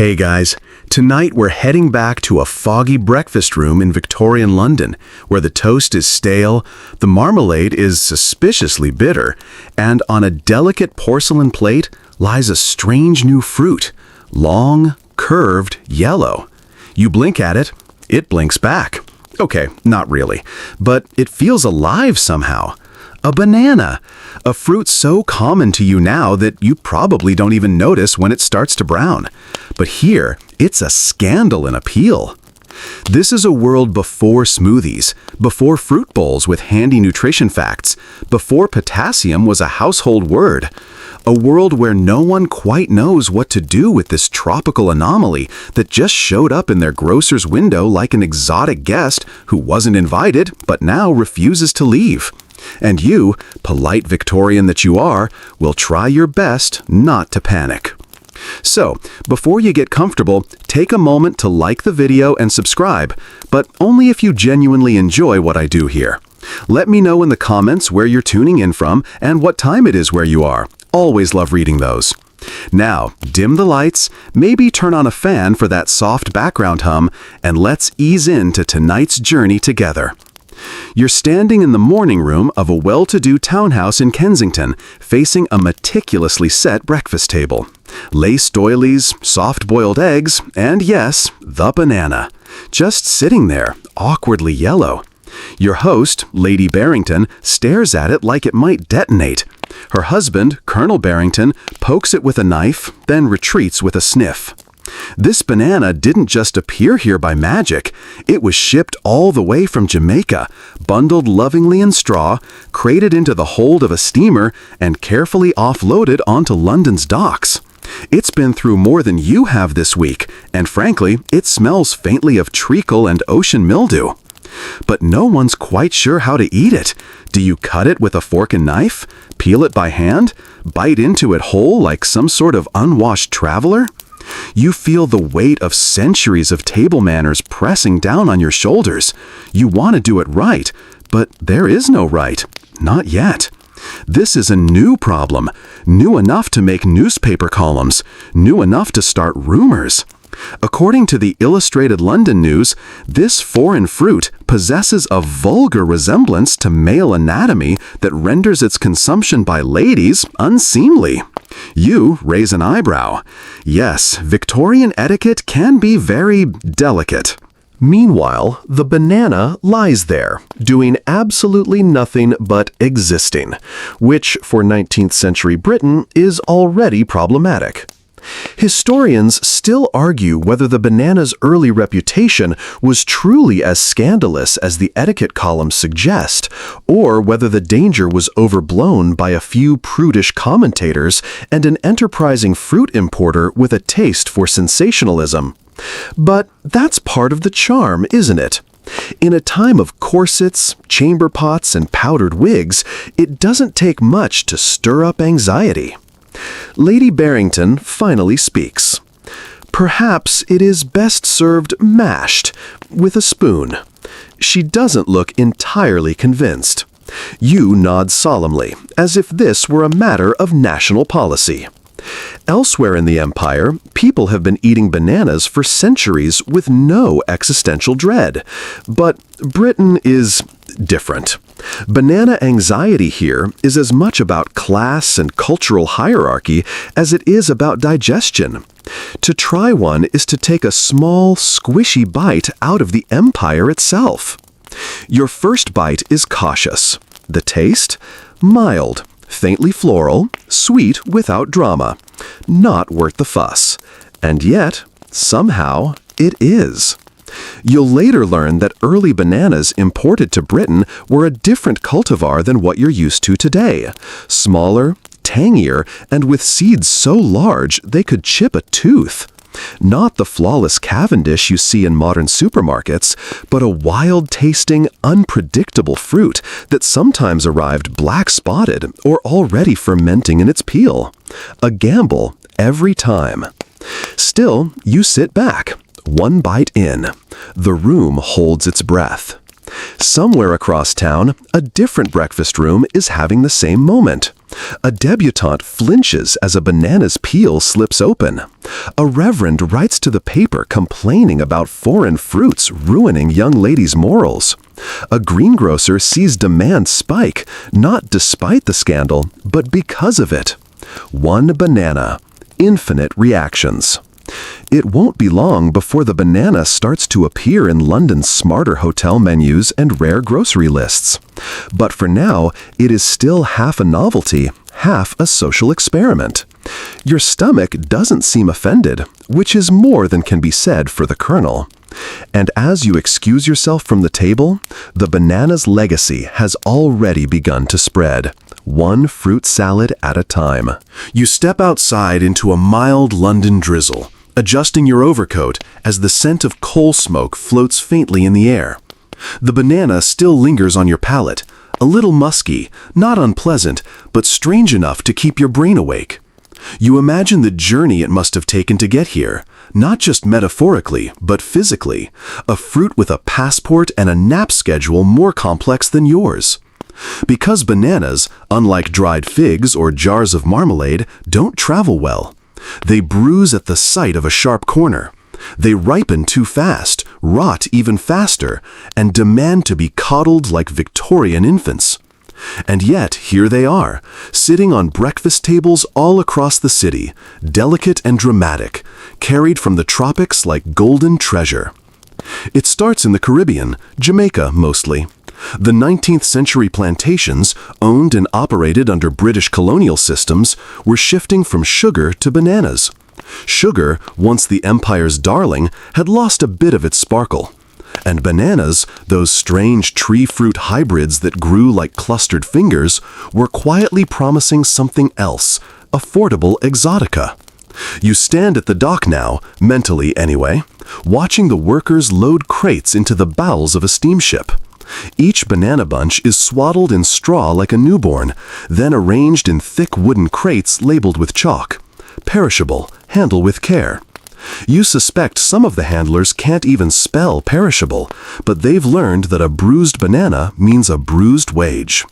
Hey guys, tonight we're heading back to a foggy breakfast room in Victorian London, where the toast is stale, the marmalade is suspiciously bitter, and on a delicate porcelain plate lies a strange new fruit, long, curved, yellow. You blink at it, it blinks back. Okay, not really, but it feels alive somehow. A banana, a fruit so common to you now that you probably don't even notice when it starts to brown. But here, it's a scandal in appeal. This is a world before smoothies, before fruit bowls with handy nutrition facts, before potassium was a household word. A world where no one quite knows what to do with this tropical anomaly that just showed up in their grocer's window like an exotic guest who wasn't invited but now refuses to leave. And you, polite Victorian that you are, will try your best not to panic. So, before you get comfortable, take a moment to like the video and subscribe, but only if you genuinely enjoy what I do here. Let me know in the comments where you're tuning in from and what time it is where you are. Always love reading those. Now, dim the lights, maybe turn on a fan for that soft background hum, and let's ease into tonight's journey together. You're standing in the morning room of a well-to-do townhouse in Kensington, facing a meticulously set breakfast table. Lace doilies, soft-boiled eggs, and yes, the banana. Just sitting there, awkwardly yellow. Your host, Lady Barrington, stares at it like it might detonate. Her husband, Colonel Barrington, pokes it with a knife, then retreats with a sniff. This banana didn't just appear here by magic. It was shipped all the way from Jamaica, bundled lovingly in straw, crated into the hold of a steamer, and carefully offloaded onto London's docks. It's been through more than you have this week, and frankly, it smells faintly of treacle and ocean mildew. But no one's quite sure how to eat it. Do you cut it with a fork and knife? Peel it by hand? Bite into it whole like some sort of unwashed traveler? You feel the weight of centuries of table manners pressing down on your shoulders. You want to do it right, but there is no right. Not yet. This is a new problem, new enough to make newspaper columns, new enough to start rumors. According to the Illustrated London News, this foreign fruit possesses a vulgar resemblance to male anatomy that renders its consumption by ladies unseemly. You raise an eyebrow. Yes, Victorian etiquette can be very delicate. Meanwhile, the banana lies there, doing absolutely nothing but existing, which for 19th century Britain is already problematic. Historians still argue whether the banana's early reputation was truly as scandalous as the etiquette columns suggest, or whether the danger was overblown by a few prudish commentators and an enterprising fruit importer with a taste for sensationalism. But that's part of the charm, isn't it? In a time of corsets, chamber pots, and powdered wigs, it doesn't take much to stir up anxiety. Lady Barrington finally speaks. Perhaps it is best served mashed, with a spoon. She doesn't look entirely convinced. You nod solemnly, as if this were a matter of national policy. Elsewhere in the empire, people have been eating bananas for centuries with no existential dread. But Britain is different. Banana anxiety here is as much about class and cultural hierarchy as it is about digestion. To try one is to take a small, squishy bite out of the empire itself. Your first bite is cautious. The taste? Mild. Faintly floral, sweet without drama. Not worth the fuss. And yet, somehow, it is. You'll later learn that early bananas imported to Britain were a different cultivar than what you're used to today. Smaller, tangier, and with seeds so large they could chip a tooth. Not the flawless Cavendish you see in modern supermarkets, but a wild-tasting, unpredictable fruit that sometimes arrived black-spotted or already fermenting in its peel. A gamble every time. Still, you sit back, one bite in. The room holds its breath. Somewhere across town, a different breakfast room is having the same moment. A debutante flinches as a banana's peel slips open. A reverend writes to the paper complaining about foreign fruits ruining young ladies' morals. A greengrocer sees demand spike, not despite the scandal, but because of it. One banana, infinite reactions. It won't be long before the banana starts to appear in London's smarter hotel menus and rare grocery lists. But for now, it is still half a novelty, half a social experiment. Your stomach doesn't seem offended, which is more than can be said for the kernel. And as you excuse yourself from the table, the banana's legacy has already begun to spread, one fruit salad at a time. You step outside into a mild London drizzle, adjusting your overcoat as the scent of coal smoke floats faintly in the air. The banana still lingers on your palate, a little musky, not unpleasant, but strange enough to keep your brain awake. You imagine the journey it must have taken to get here, not just metaphorically, but physically, a fruit with a passport and a nap schedule more complex than yours. Because bananas, unlike dried figs or jars of marmalade, don't travel well. They bruise at the sight of a sharp corner. They ripen too fast, rot even faster, and demand to be coddled like Victorian infants. And yet, here they are, sitting on breakfast tables all across the city, delicate and dramatic, carried from the tropics like golden treasure. It starts in the Caribbean, Jamaica mostly. The 19th century plantations, owned and operated under British colonial systems, were shifting from sugar to bananas. Sugar, once the empire's darling, had lost a bit of its sparkle. And bananas, those strange tree fruit hybrids that grew like clustered fingers, were quietly promising something else, affordable exotica. You stand at the dock now, mentally anyway, watching the workers load crates into the bowels of a steamship. Each banana bunch is swaddled in straw like a newborn, then arranged in thick wooden crates labeled with chalk. Perishable, handle with care. You suspect some of the handlers can't even spell perishable, but they've learned that a bruised banana means a bruised wage.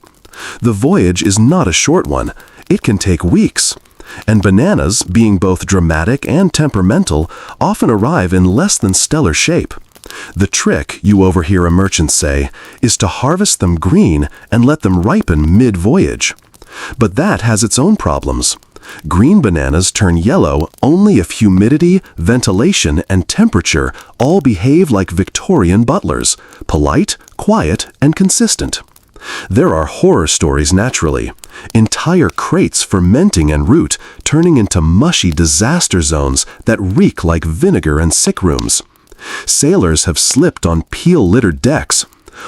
The voyage is not a short one. It can take weeks. And bananas, being both dramatic and temperamental, often arrive in less than stellar shape. The trick, you overhear a merchant say, is to harvest them green and let them ripen mid-voyage. But that has its own problems. Green bananas turn yellow only if humidity, ventilation, and temperature all behave like Victorian butlers, polite, quiet, and consistent. There are horror stories naturally. Entire crates fermenting en route, turning into mushy disaster zones that reek like vinegar and sick rooms. Sailors have slipped on peel-littered decks.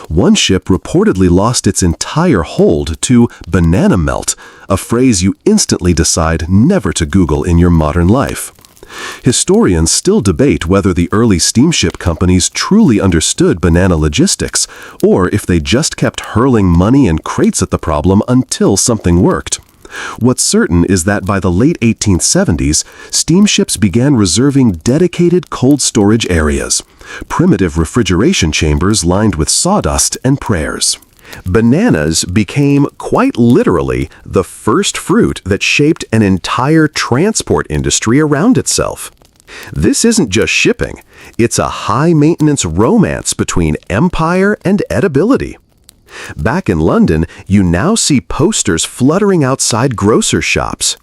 One ship reportedly lost its entire hold to banana melt, a phrase you instantly decide never to Google in your modern life. Historians still debate whether the early steamship companies truly understood banana logistics, or if they just kept hurling money and crates at the problem until something worked. What's certain is that by the late 1870s, steamships began reserving dedicated cold storage areas, primitive refrigeration chambers lined with sawdust and prayers. Bananas became, quite literally, the first fruit that shaped an entire transport industry around itself. This isn't just shipping, it's a high-maintenance romance between empire and edibility. Back in London, you now see posters fluttering outside grocer shops.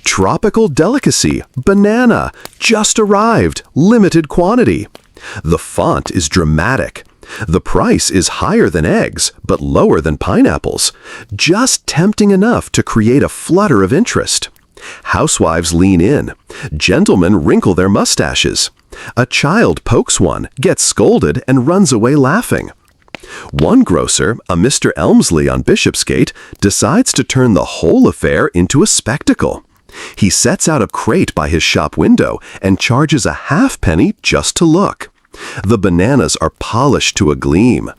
Tropical delicacy, banana, just arrived, limited quantity. The font is dramatic. The price is higher than eggs, but lower than pineapples, just tempting enough to create a flutter of interest. Housewives lean in. Gentlemen wrinkle their mustaches. A child pokes one, gets scolded, and runs away laughing. One grocer, a Mr. Elmsley on Bishopsgate, decides to turn the whole affair into a spectacle. He sets out a crate by his shop window and charges a halfpenny just to look. The bananas are polished to a gleam.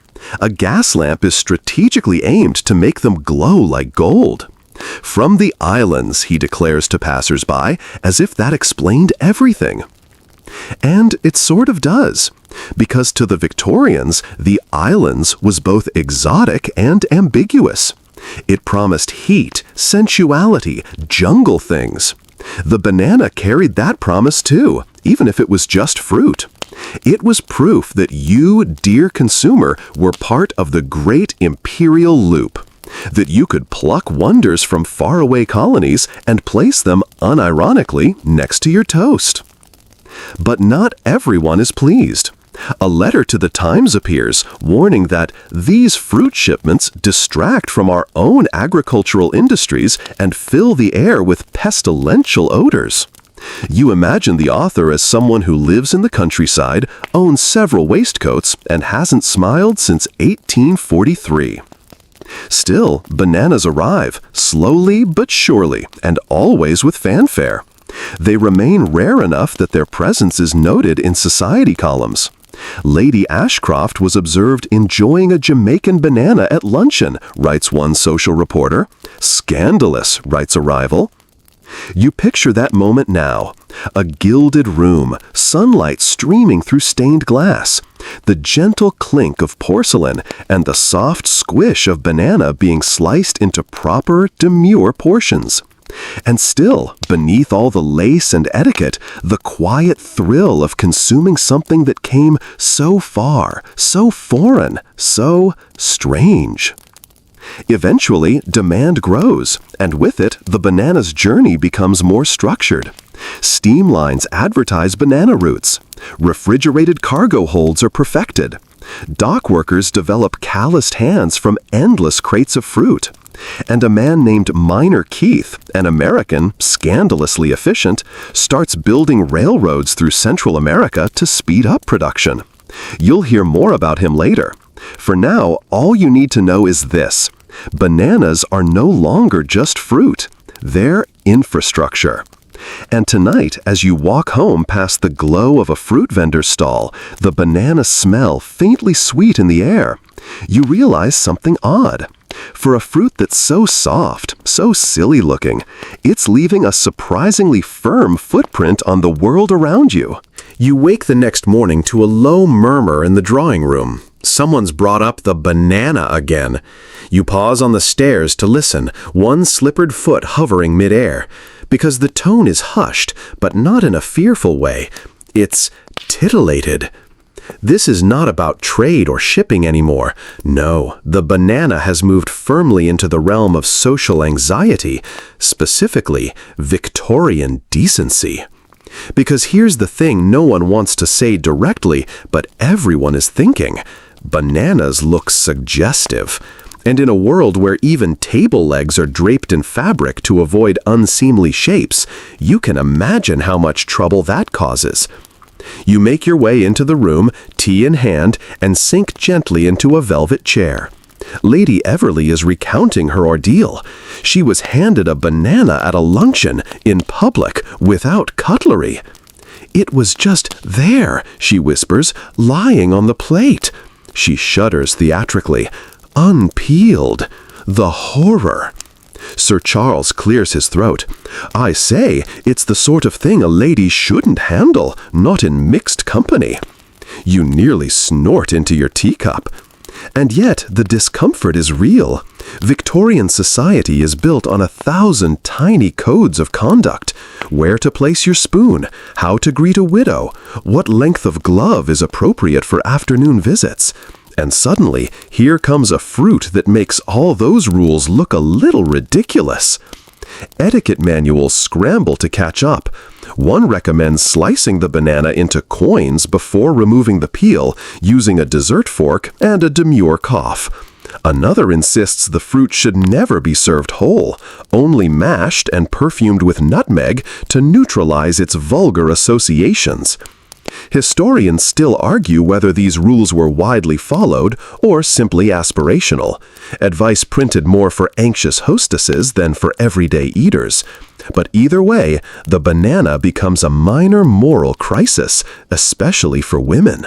A gas lamp is strategically aimed to make them glow like gold. From the islands, he declares to passers-by, as if that explained everything. And it sort of does, because to the Victorians, the islands was both exotic and ambiguous. It promised heat, sensuality, jungle things. The banana carried that promise too, even if it was just fruit. It was proof that you, dear consumer, were part of the great imperial loop. That you could pluck wonders from faraway colonies and place them, unironically, next to your toast. But not everyone is pleased. A letter to the Times appears, warning that these fruit shipments distract from our own agricultural industries and fill the air with pestilential odors. You imagine the author as someone who lives in the countryside, owns several waistcoats, and hasn't smiled since 1843. Still, bananas arrive, slowly but surely, and always with fanfare. They remain rare enough that their presence is noted in society columns. Lady Ashcroft was observed enjoying a Jamaican banana at luncheon, writes one social reporter. Scandalous, writes a rival. You picture that moment now. A gilded room, sunlight streaming through stained glass, the gentle clink of porcelain, and the soft squish of banana being sliced into proper, demure portions. And still, beneath all the lace and etiquette, the quiet thrill of consuming something that came so far, so foreign, so strange. Eventually, demand grows, and with it, the banana's journey becomes more structured. Steam lines advertise banana routes. Refrigerated cargo holds are perfected. Dock workers develop calloused hands from endless crates of fruit. And a man named Minor Keith, an American, scandalously efficient, starts building railroads through Central America to speed up production. You'll hear more about him later. For now, all you need to know is this: bananas are no longer just fruit. They're infrastructure. And tonight, as you walk home past the glow of a fruit vendor's stall, the banana smell faintly sweet in the air, you realize something odd. For a fruit that's so soft, so silly looking, it's leaving a surprisingly firm footprint on the world around you. You wake the next morning to a low murmur in the drawing room. Someone's brought up the banana again. You pause on the stairs to listen, one slippered foot hovering midair, because the tone is hushed, but not in a fearful way. It's titillated. This is not about trade or shipping anymore. No, the banana has moved firmly into the realm of social anxiety, specifically Victorian decency. Because here's the thing no one wants to say directly, but everyone is thinking. Bananas look suggestive. And in a world where even table legs are draped in fabric to avoid unseemly shapes, you can imagine how much trouble that causes. You make your way into the room, tea in hand, and sink gently into a velvet chair. Lady Everleigh is recounting her ordeal. She was handed a banana at a luncheon, in public, without cutlery. "It was just there," she whispers, "lying on the plate." She shudders theatrically. Unpeeled. The horror. Sir Charles clears his throat. "I say, it's the sort of thing a lady shouldn't handle, not in mixed company." You nearly snort into your teacup. And yet, the discomfort is real. Victorian society is built on 1,000 tiny codes of conduct. Where to place your spoon, how to greet a widow, what length of glove is appropriate for afternoon visits. And suddenly, here comes a fruit that makes all those rules look a little ridiculous. Etiquette manuals scramble to catch up. One recommends slicing the banana into coins before removing the peel, using a dessert fork and a demure cough. Another insists the fruit should never be served whole, only mashed and perfumed with nutmeg to neutralize its vulgar associations. Historians still argue whether these rules were widely followed or simply aspirational, advice printed more for anxious hostesses than for everyday eaters. But either way, the banana becomes a minor moral crisis, especially for women.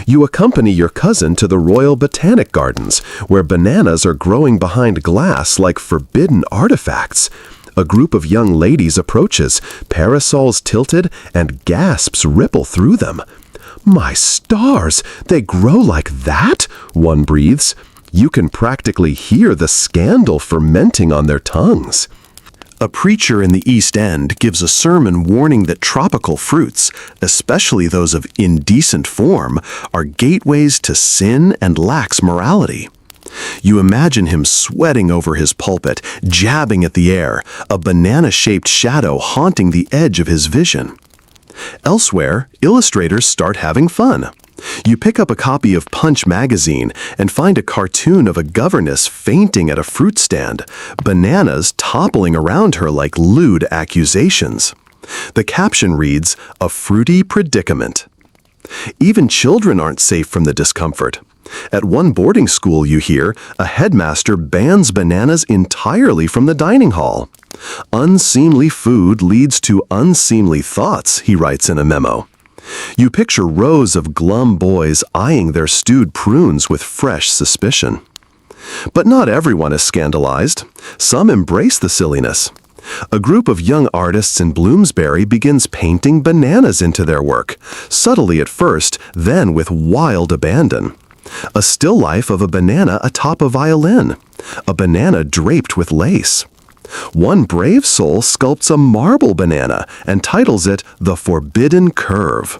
You accompany your cousin to the Royal Botanic Gardens, where bananas are growing behind glass like forbidden artifacts. A group of young ladies approaches, parasols tilted, and gasps ripple through them. "My stars, they grow like that?" one breathes. You can practically hear the scandal fermenting on their tongues. A preacher in the East End gives a sermon warning that tropical fruits, especially those of indecent form, are gateways to sin and lax morality. You imagine him sweating over his pulpit, jabbing at the air, a banana-shaped shadow haunting the edge of his vision. Elsewhere, illustrators start having fun. You pick up a copy of Punch magazine and find a cartoon of a governess fainting at a fruit stand, bananas toppling around her like lewd accusations. The caption reads, "A fruity predicament." Even children aren't safe from the discomfort. At one boarding school, you hear, a headmaster bans bananas entirely from the dining hall. Unseemly food leads to unseemly thoughts, he writes in a memo. You picture rows of glum boys eyeing their stewed prunes with fresh suspicion. But not everyone is scandalized. Some embrace the silliness. A group of young artists in Bloomsbury begins painting bananas into their work, subtly at first, then with wild abandon. A still life of a banana atop a violin, a banana draped with lace. One brave soul sculpts a marble banana and titles it The Forbidden Curve.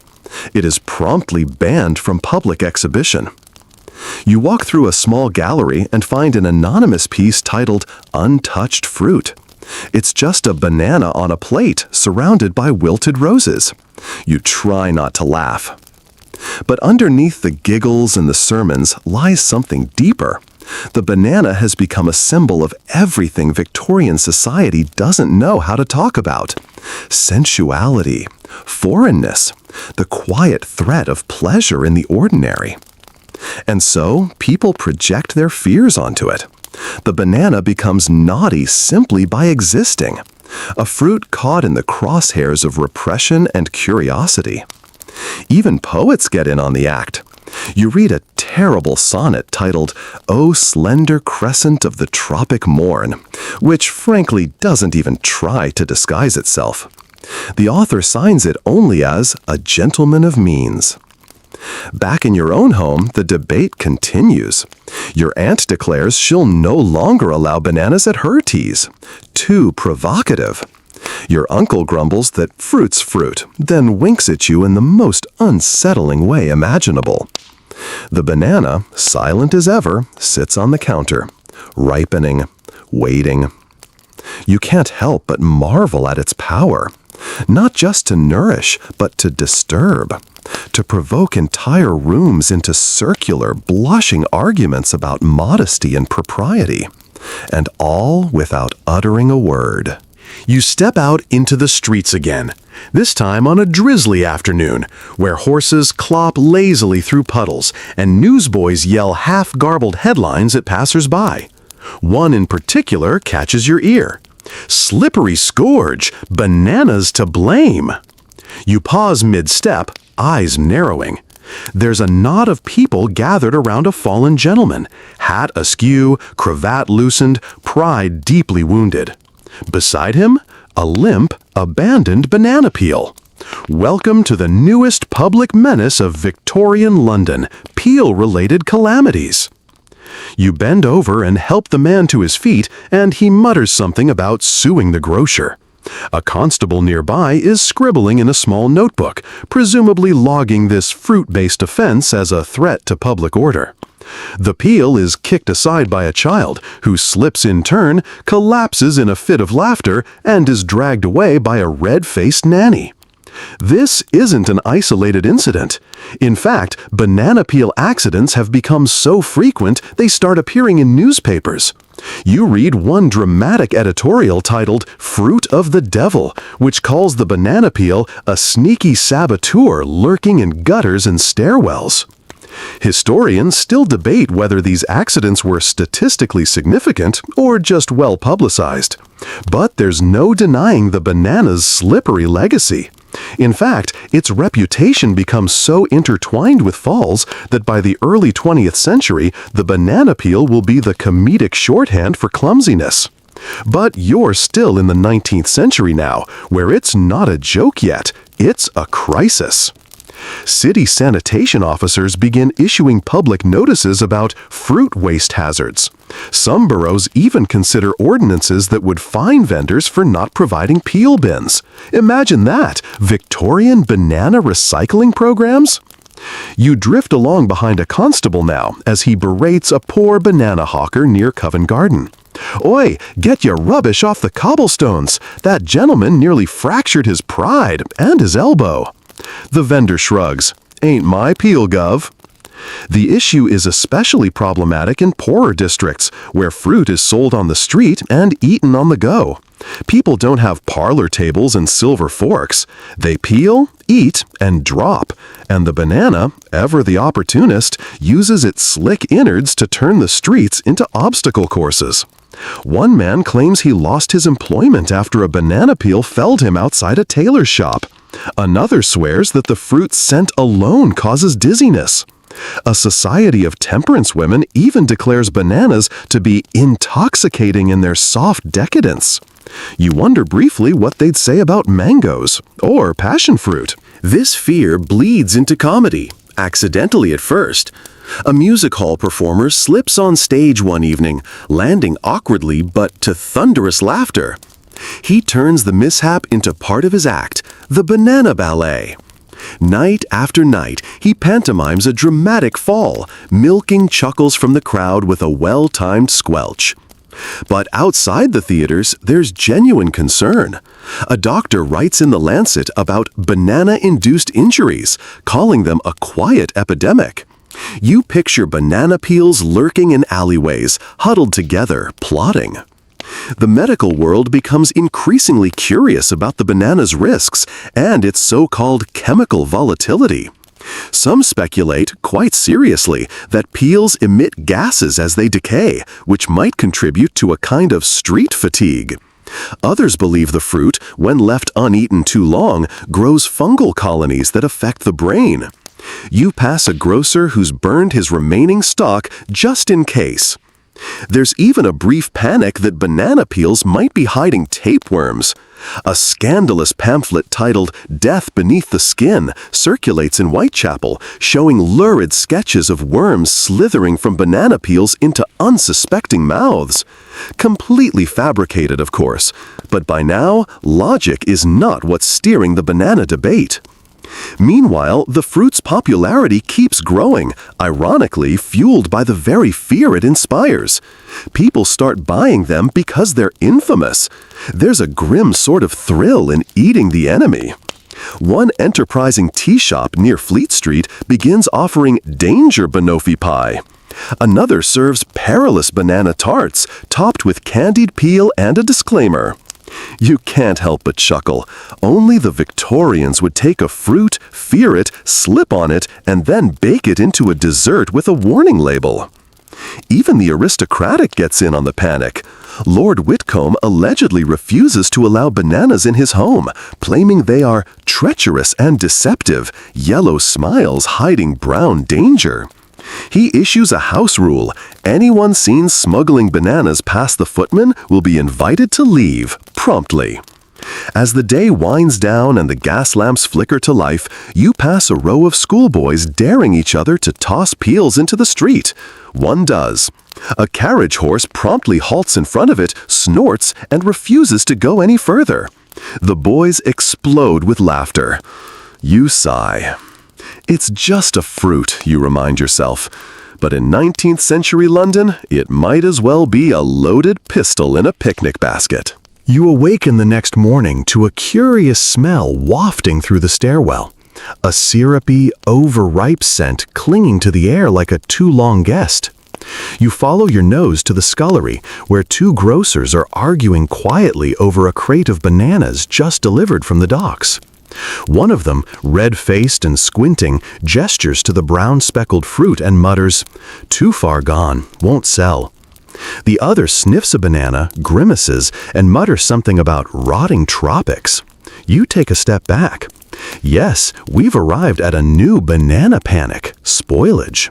It is promptly banned from public exhibition. You walk through a small gallery and find an anonymous piece titled Untouched Fruit. It's just a banana on a plate surrounded by wilted roses. You try not to laugh. But underneath the giggles and the sermons lies something deeper. The banana has become a symbol of everything Victorian society doesn't know how to talk about. Sensuality, foreignness, the quiet threat of pleasure in the ordinary. And so, people project their fears onto it. The banana becomes naughty simply by existing, a fruit caught in the crosshairs of repression and curiosity. Even poets get in on the act. You read a terrible sonnet titled "O Slender Crescent of the Tropic Morn," which frankly doesn't even try to disguise itself. The author signs it only as a gentleman of means. Back in your own home, the debate continues. Your aunt declares she'll no longer allow bananas at her teas. Too provocative. Your uncle grumbles that fruit's fruit, then winks at you in the most unsettling way imaginable. The banana, silent as ever, sits on the counter, ripening, waiting. You can't help but marvel at its power, not just to nourish, but to disturb, to provoke entire rooms into circular, blushing arguments about modesty and propriety, and all without uttering a word. You step out into the streets again, this time on a drizzly afternoon, where horses clop lazily through puddles and newsboys yell half-garbled headlines at passers-by. One in particular catches your ear. "Slippery scourge! Bananas to blame!" You pause mid-step, eyes narrowing. There's a knot of people gathered around a fallen gentleman, hat askew, cravat loosened, pride deeply wounded. Beside him, a limp, abandoned banana peel. Welcome to the newest public menace of Victorian London, peel-related calamities. You bend over and help the man to his feet, and he mutters something about suing the grocer. A constable nearby is scribbling in a small notebook, presumably logging this fruit-based offense as a threat to public order. The peel is kicked aside by a child, who slips in turn, collapses in a fit of laughter, and is dragged away by a red-faced nanny. This isn't an isolated incident. In fact, banana peel accidents have become so frequent they start appearing in newspapers. You read one dramatic editorial titled "Fruit of the Devil," which calls the banana peel a sneaky saboteur lurking in gutters and stairwells. Historians still debate whether these accidents were statistically significant or just well publicized. But there's no denying the banana's slippery legacy. In fact, its reputation becomes so intertwined with falls that by the early 20th century, the banana peel will be the comedic shorthand for clumsiness. But you're still in the 19th century now, where it's not a joke yet, it's a crisis. City sanitation officers begin issuing public notices about fruit waste hazards. Some boroughs even consider ordinances that would fine vendors for not providing peel bins. Imagine that! Victorian banana recycling programs? You drift along behind a constable now as he berates a poor banana hawker near Covent Garden. "Oi, get your rubbish off the cobblestones! That gentleman nearly fractured his pride and his elbow." The vendor shrugs. "Ain't my peel, gov." The issue is especially problematic in poorer districts, where fruit is sold on the street and eaten on the go. People don't have parlor tables and silver forks. They peel, eat, and drop, and the banana, ever the opportunist, uses its slick innards to turn the streets into obstacle courses. One man claims he lost his employment after a banana peel felled him outside a tailor's shop. Another swears that the fruit scent alone causes dizziness. A society of temperance women even declares bananas to be intoxicating in their soft decadence. You wonder briefly what they'd say about mangoes or passion fruit. This fear bleeds into comedy, accidentally at first. A music hall performer slips on stage one evening, landing awkwardly but to thunderous laughter. He turns the mishap into part of his act, the banana ballet. Night after night, he pantomimes a dramatic fall, milking chuckles from the crowd with a well-timed squelch. But outside the theaters, there's genuine concern. A doctor writes in The Lancet about banana-induced injuries, calling them a quiet epidemic. You picture banana peels lurking in alleyways, huddled together, plotting. The medical world becomes increasingly curious about the banana's risks and its so-called chemical volatility. Some speculate, quite seriously, that peels emit gases as they decay, which might contribute to a kind of street fatigue. Others believe the fruit, when left uneaten too long, grows fungal colonies that affect the brain. You pass a grocer who's burned his remaining stock just in case. There's even a brief panic that banana peels might be hiding tapeworms. A scandalous pamphlet titled "Death Beneath the Skin" circulates in Whitechapel, showing lurid sketches of worms slithering from banana peels into unsuspecting mouths. Completely fabricated, of course, but by now, logic is not what's steering the banana debate. Meanwhile, the fruit's popularity keeps growing, ironically fueled by the very fear it inspires. People start buying them because they're infamous. There's a grim sort of thrill in eating the enemy. One enterprising tea shop near Fleet Street begins offering danger banoffee pie. Another serves perilous banana tarts, topped with candied peel and a disclaimer. You can't help but chuckle. Only the Victorians would take a fruit, fear it, slip on it, and then bake it into a dessert with a warning label. Even the aristocratic gets in on the panic. Lord Whitcomb allegedly refuses to allow bananas in his home, claiming they are treacherous and deceptive, yellow smiles hiding brown danger. He issues a house rule. Anyone seen smuggling bananas past the footman will be invited to leave, promptly. As the day winds down and the gas lamps flicker to life, you pass a row of schoolboys daring each other to toss peels into the street. One does. A carriage horse promptly halts in front of it, snorts, and refuses to go any further. The boys explode with laughter. You sigh. It's just a fruit, you remind yourself. But in 19th century London, it might as well be a loaded pistol in a picnic basket. You awaken the next morning to a curious smell wafting through the stairwell. A syrupy, overripe scent clinging to the air like a too-long guest. You follow your nose to the scullery, where two grocers are arguing quietly over a crate of bananas just delivered from the docks. One of them, red-faced and squinting, gestures to the brown-speckled fruit and mutters, "Too far gone, won't sell." The other sniffs a banana, grimaces, and mutters something about rotting tropics. You take a step back. Yes, we've arrived at a new banana panic, spoilage.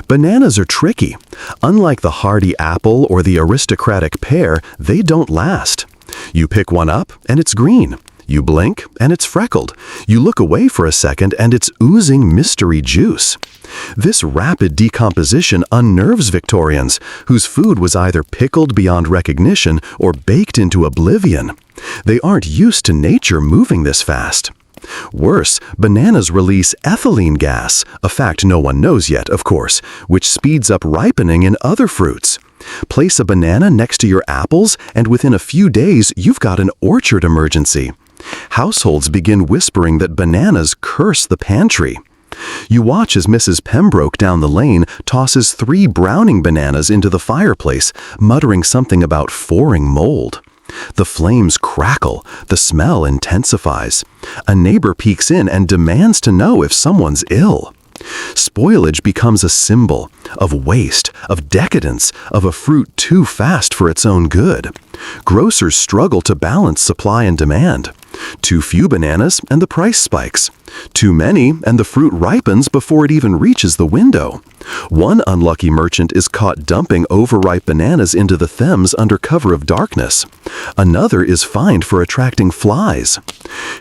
Bananas are tricky. Unlike the hardy apple or the aristocratic pear, they don't last. You pick one up, and it's green. You blink, and it's freckled. You look away for a second, and it's oozing mystery juice. This rapid decomposition unnerves Victorians, whose food was either pickled beyond recognition or baked into oblivion. They aren't used to nature moving this fast. Worse, bananas release ethylene gas, a fact no one knows yet, of course, which speeds up ripening in other fruits. Place a banana next to your apples, and within a few days, you've got an orchard emergency. Households begin whispering that bananas curse the pantry. You watch as Mrs. Pembroke down the lane tosses 3 browning bananas into the fireplace, muttering something about foring mold. The flames crackle, the smell intensifies. A neighbor peeks in and demands to know if someone's ill. Spoilage becomes a symbol of waste, of decadence, of a fruit too fast for its own good. Grocers struggle to balance supply and demand. Too few bananas and the price spikes. Too many and the fruit ripens before it even reaches the window. One unlucky merchant is caught dumping overripe bananas into the Thames under cover of darkness. Another is fined for attracting flies.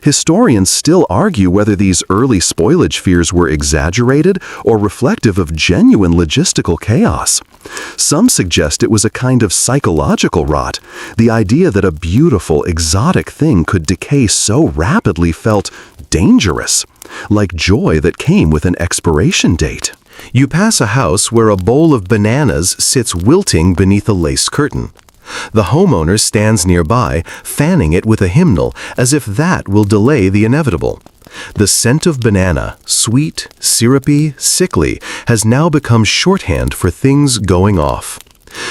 Historians still argue whether these early spoilage fears were exaggerated or reflective of genuine logistical chaos. Some suggest it was a kind of psychological rot. The idea that a beautiful, exotic thing could decay so rapidly felt dangerous, like joy that came with an expiration date. You pass a house where a bowl of bananas sits wilting beneath a lace curtain. The homeowner stands nearby, fanning it with a hymnal, as if that will delay the inevitable. The scent of banana, sweet, syrupy, sickly, has now become shorthand for things going off.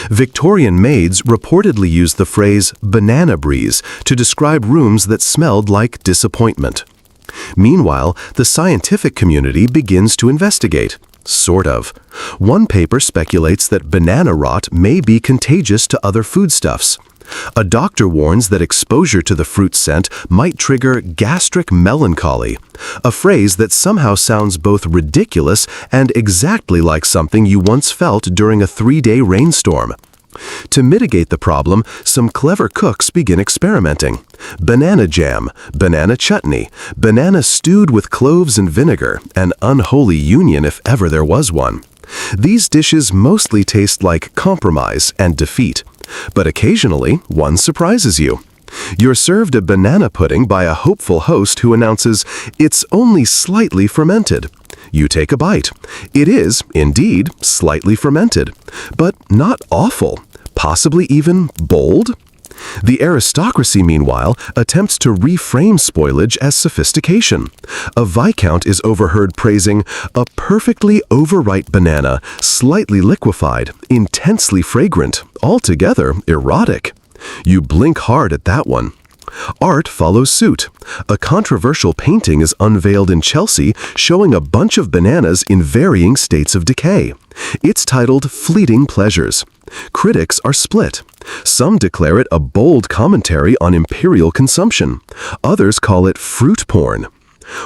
Victorian maids reportedly used the phrase banana breeze to describe rooms that smelled like disappointment. Meanwhile, the scientific community begins to investigate. Sort of. One paper speculates that banana rot may be contagious to other foodstuffs. A doctor warns that exposure to the fruit scent might trigger gastric melancholy, a phrase that somehow sounds both ridiculous and exactly like something you once felt during a 3-day rainstorm. To mitigate the problem, some clever cooks begin experimenting. Banana jam, banana chutney, banana stewed with cloves and vinegar, an unholy union if ever there was one. These dishes mostly taste like compromise and defeat, but occasionally one surprises you. You're served a banana pudding by a hopeful host who announces, "It's only slightly fermented." You take a bite. It is, indeed, slightly fermented, but not awful, possibly even bold. The aristocracy, meanwhile, attempts to reframe spoilage as sophistication. A viscount is overheard praising a perfectly overripe banana, slightly liquefied, intensely fragrant, altogether erotic. You blink hard at that one. Art follows suit. A controversial painting is unveiled in Chelsea showing a bunch of bananas in varying states of decay. It's titled Fleeting Pleasures. Critics are split. Some declare it a bold commentary on imperial consumption. Others call it fruit porn.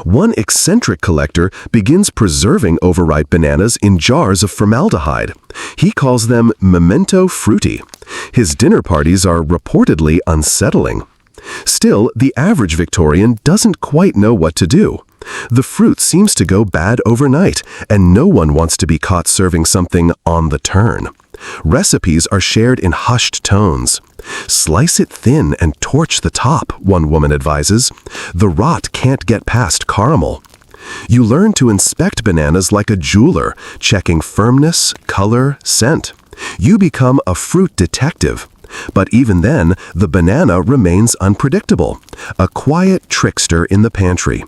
One eccentric collector begins preserving overripe bananas in jars of formaldehyde. He calls them memento frutti. His dinner parties are reportedly unsettling. Still, the average Victorian doesn't quite know what to do. The fruit seems to go bad overnight, and no one wants to be caught serving something on the turn. Recipes are shared in hushed tones. Slice it thin and torch the top, one woman advises. The rot can't get past caramel. You learn to inspect bananas like a jeweler, checking firmness, color, scent. You become a fruit detective. But even then, the banana remains unpredictable, a quiet trickster in the pantry.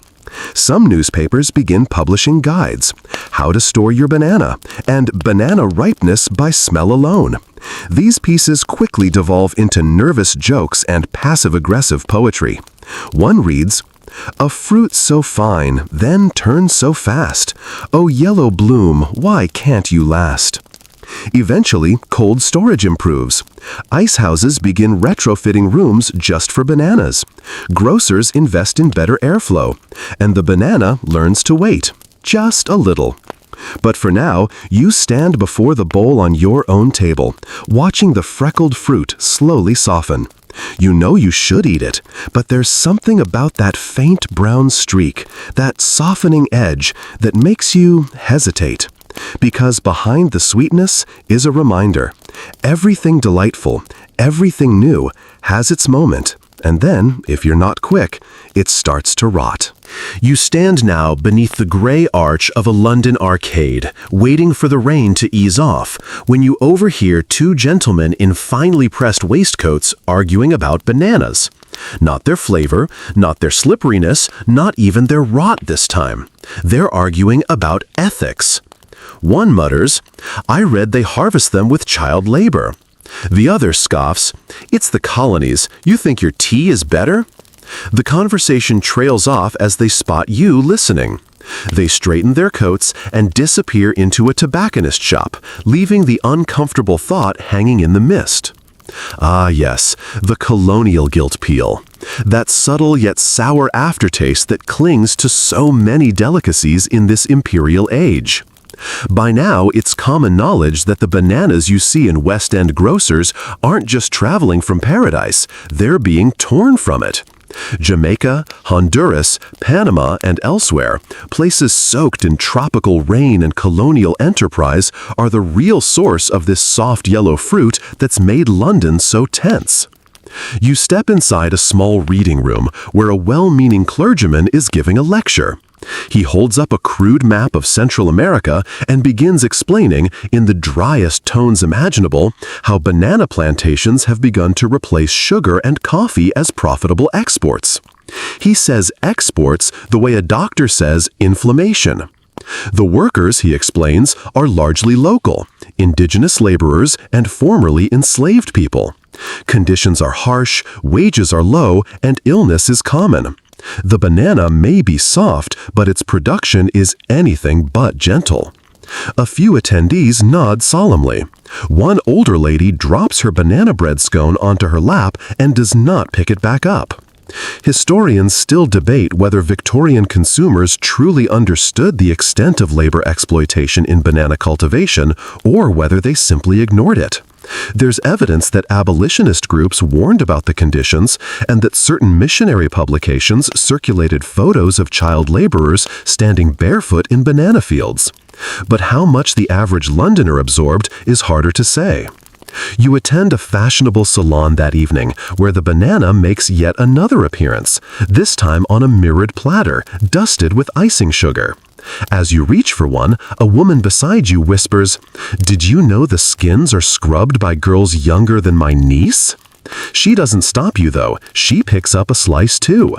Some newspapers begin publishing guides, how to store your banana, and banana ripeness by smell alone. These pieces quickly devolve into nervous jokes and passive-aggressive poetry. One reads, "A fruit so fine, then turns so fast. Oh yellow bloom, why can't you last?" Eventually, cold storage improves. Ice houses begin retrofitting rooms just for bananas. Grocers invest in better airflow. And the banana learns to wait, just a little. But for now, you stand before the bowl on your own table, watching the freckled fruit slowly soften. You know you should eat it, but there's something about that faint brown streak, that softening edge, that makes you hesitate. Because behind the sweetness is a reminder. Everything delightful, everything new, has its moment. And then, if you're not quick, it starts to rot. You stand now beneath the gray arch of a London arcade, waiting for the rain to ease off, when you overhear two gentlemen in finely pressed waistcoats arguing about bananas. Not their flavor, not their slipperiness, not even their rot this time. They're arguing about ethics. One mutters, "I read they harvest them with child labor." The other scoffs, "It's the colonies. You think your tea is better?" The conversation trails off as they spot you listening. They straighten their coats and disappear into a tobacconist shop, leaving the uncomfortable thought hanging in the mist. Ah yes, the colonial guilt peel. That subtle yet sour aftertaste that clings to so many delicacies in this imperial age. By now, it's common knowledge that the bananas you see in West End grocers aren't just traveling from paradise, they're being torn from it. Jamaica, Honduras, Panama, and elsewhere, places soaked in tropical rain and colonial enterprise, are the real source of this soft yellow fruit that's made London so tense. You step inside a small reading room where a well-meaning clergyman is giving a lecture. He holds up a crude map of Central America and begins explaining, in the driest tones imaginable, how banana plantations have begun to replace sugar and coffee as profitable exports. He says exports the way a doctor says inflammation. The workers, he explains, are largely local, indigenous laborers and formerly enslaved people. Conditions are harsh, wages are low, and illness is common. The banana may be soft, but its production is anything but gentle. A few attendees nod solemnly. One older lady drops her banana bread scone onto her lap and does not pick it back up. Historians still debate whether Victorian consumers truly understood the extent of labor exploitation in banana cultivation or whether they simply ignored it. There's evidence that abolitionist groups warned about the conditions and that certain missionary publications circulated photos of child laborers standing barefoot in banana fields. But how much the average Londoner absorbed is harder to say. You attend a fashionable salon that evening where the banana makes yet another appearance, this time on a mirrored platter, dusted with icing sugar. As you reach for one, a woman beside you whispers, "Did you know the skins are scrubbed by girls younger than my niece?" She doesn't stop you though, she picks up a slice too.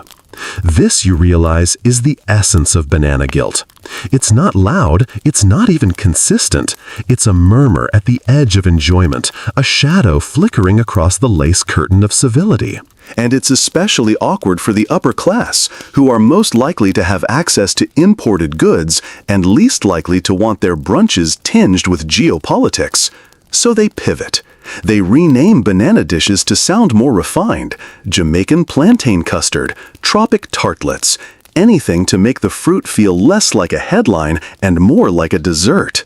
This, you realize, is the essence of banana guilt. It's not loud, it's not even consistent. It's a murmur at the edge of enjoyment, a shadow flickering across the lace curtain of civility. And it's especially awkward for the upper class, who are most likely to have access to imported goods and least likely to want their brunches tinged with geopolitics. So they pivot. They rename banana dishes to sound more refined: Jamaican plantain custard, tropic tartlets, anything to make the fruit feel less like a headline and more like a dessert.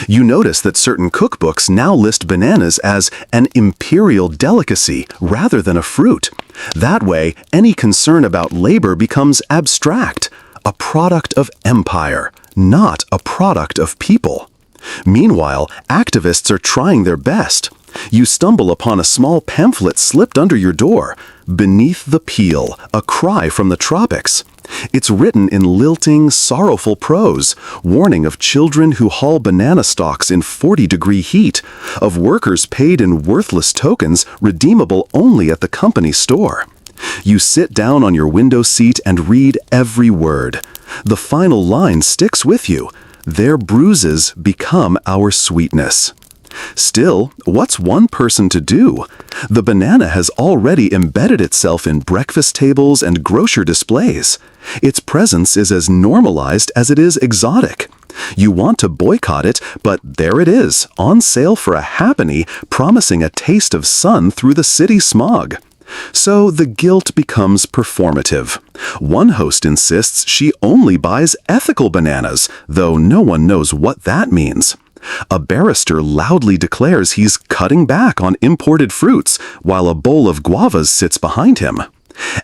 You notice that certain cookbooks now list bananas as an imperial delicacy rather than a fruit. That way, any concern about labor becomes abstract, a product of empire, not a product of people. Meanwhile, activists are trying their best. You stumble upon a small pamphlet slipped under your door, "Beneath the Peel, a Cry from the Tropics." It's written in lilting, sorrowful prose, warning of children who haul banana stalks in 40-degree heat, of workers paid in worthless tokens redeemable only at the company store. You sit down on your window seat and read every word. The final line sticks with you: "Their bruises become our sweetness." Still, what's one person to do? The banana has already embedded itself in breakfast tables and grocery displays. Its presence is as normalized as it is exotic. You want to boycott it, but there it is, on sale for a halfpenny, promising a taste of sun through the city smog. So the guilt becomes performative. One host insists she only buys ethical bananas, though no one knows what that means. A barrister loudly declares he's cutting back on imported fruits, while a bowl of guavas sits behind him.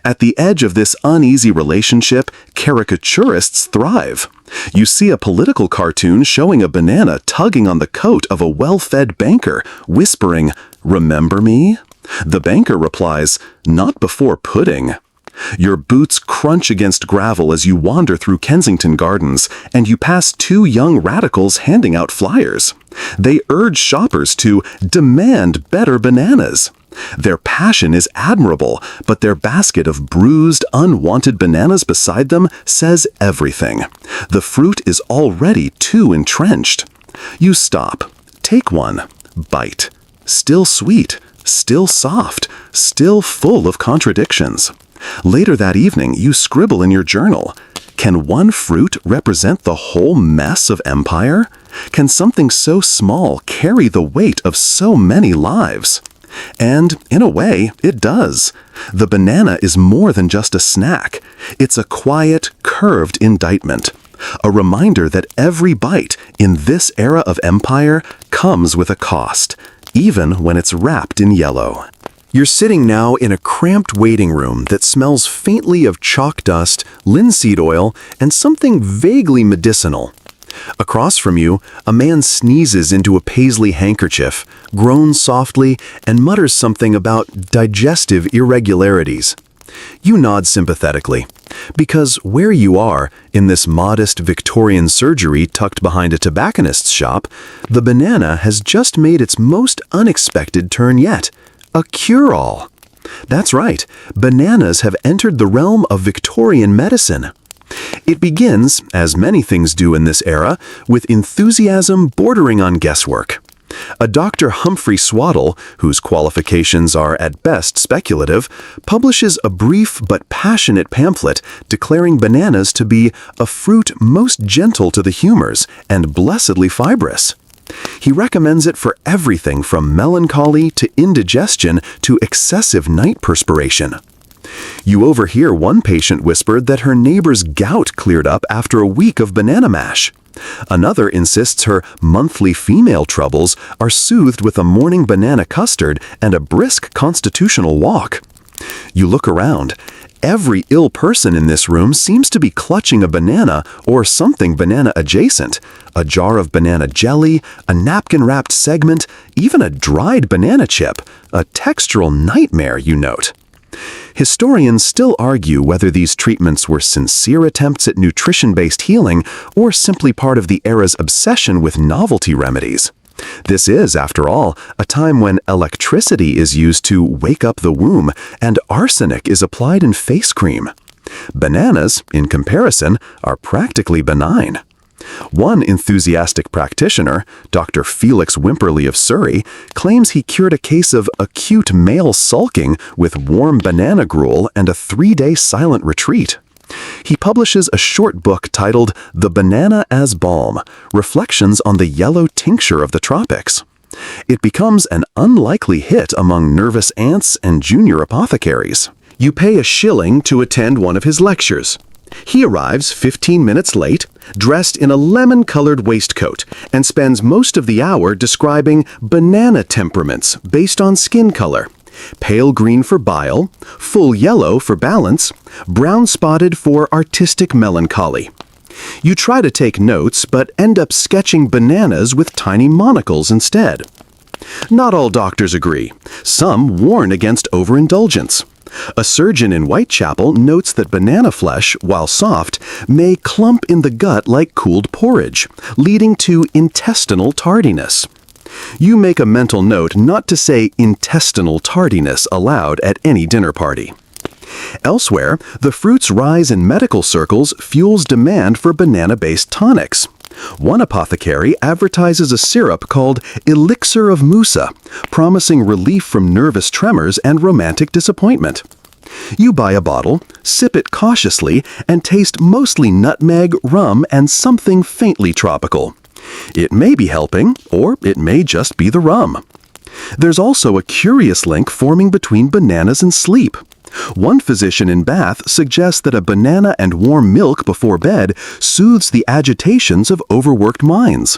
At the edge of this uneasy relationship, caricaturists thrive. You see a political cartoon showing a banana tugging on the coat of a well-fed banker, whispering, "Remember me?" The banker replies, "Not before pudding." Your boots crunch against gravel as you wander through Kensington Gardens, and you pass two young radicals handing out flyers. They urge shoppers to demand better bananas. Their passion is admirable, but their basket of bruised, unwanted bananas beside them says everything. The fruit is already too entrenched. You stop, take one, bite. Still sweet, still soft, still full of contradictions. Later that evening, you scribble in your journal. Can one fruit represent the whole mess of empire? Can something so small carry the weight of so many lives? And, in a way, it does. The banana is more than just a snack. It's a quiet, curved indictment. A reminder that every bite in this era of empire comes with a cost, even when it's wrapped in yellow. You're sitting now in a cramped waiting room that smells faintly of chalk dust, linseed oil, and something vaguely medicinal. Across from you, a man sneezes into a paisley handkerchief, groans softly, and mutters something about digestive irregularities. You nod sympathetically, because where you are, in this modest Victorian surgery tucked behind a tobacconist's shop, the banana has just made its most unexpected turn yet. A cure-all. That's right, bananas have entered the realm of Victorian medicine. It begins, as many things do in this era, with enthusiasm bordering on guesswork. A Dr. Humphrey Swaddle, whose qualifications are at best speculative, publishes a brief but passionate pamphlet declaring bananas to be a fruit most gentle to the humors and blessedly fibrous. He recommends it for everything from melancholy to indigestion to excessive night perspiration. You overhear one patient whisper that her neighbor's gout cleared up after a week of banana mash. Another insists her monthly female troubles are soothed with a morning banana custard and a brisk constitutional walk. You look around. Every ill person in this room seems to be clutching a banana or something banana adjacent. A jar of banana jelly, a napkin-wrapped segment, even a dried banana chip. A textural nightmare, you note. Historians still argue whether these treatments were sincere attempts at nutrition-based healing or simply part of the era's obsession with novelty remedies. This is, after all, a time when electricity is used to wake up the womb and arsenic is applied in face cream. Bananas, in comparison, are practically benign. One enthusiastic practitioner, Dr. Felix Wimperly of Surrey, claims he cured a case of acute male sulking with warm banana gruel and a 3-day silent retreat. He publishes a short book titled The Banana as Balm, Reflections on the Yellow Tincture of the Tropics. It becomes an unlikely hit among nervous aunts and junior apothecaries. You pay a shilling to attend one of his lectures. He arrives 15 minutes late, dressed in a lemon-colored waistcoat, and spends most of the hour describing banana temperaments based on skin color. Pale green for bile, full yellow for balance, brown spotted for artistic melancholy. You try to take notes, but end up sketching bananas with tiny monocles instead. Not all doctors agree. Some warn against overindulgence. A surgeon in Whitechapel notes that banana flesh, while soft, may clump in the gut like cooled porridge, leading to intestinal tardiness. You make a mental note not to say intestinal tardiness aloud at any dinner party. Elsewhere, the fruit's rise in medical circles fuels demand for banana-based tonics. One apothecary advertises a syrup called Elixir of Musa, promising relief from nervous tremors and romantic disappointment. You buy a bottle, sip it cautiously, and taste mostly nutmeg, rum, and something faintly tropical. It may be helping, or it may just be the rum. There's also a curious link forming between bananas and sleep. One physician in Bath suggests that a banana and warm milk before bed soothes the agitations of overworked minds.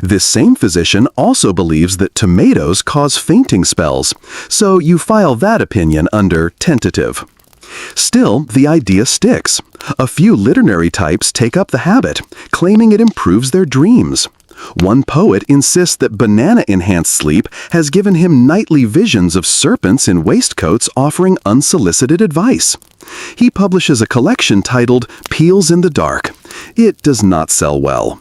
This same physician also believes that tomatoes cause fainting spells, so you file that opinion under tentative. Still, the idea sticks. A few literary types take up the habit, claiming it improves their dreams. One poet insists that banana-enhanced sleep has given him nightly visions of serpents in waistcoats offering unsolicited advice. He publishes a collection titled Peels in the Dark. It does not sell well.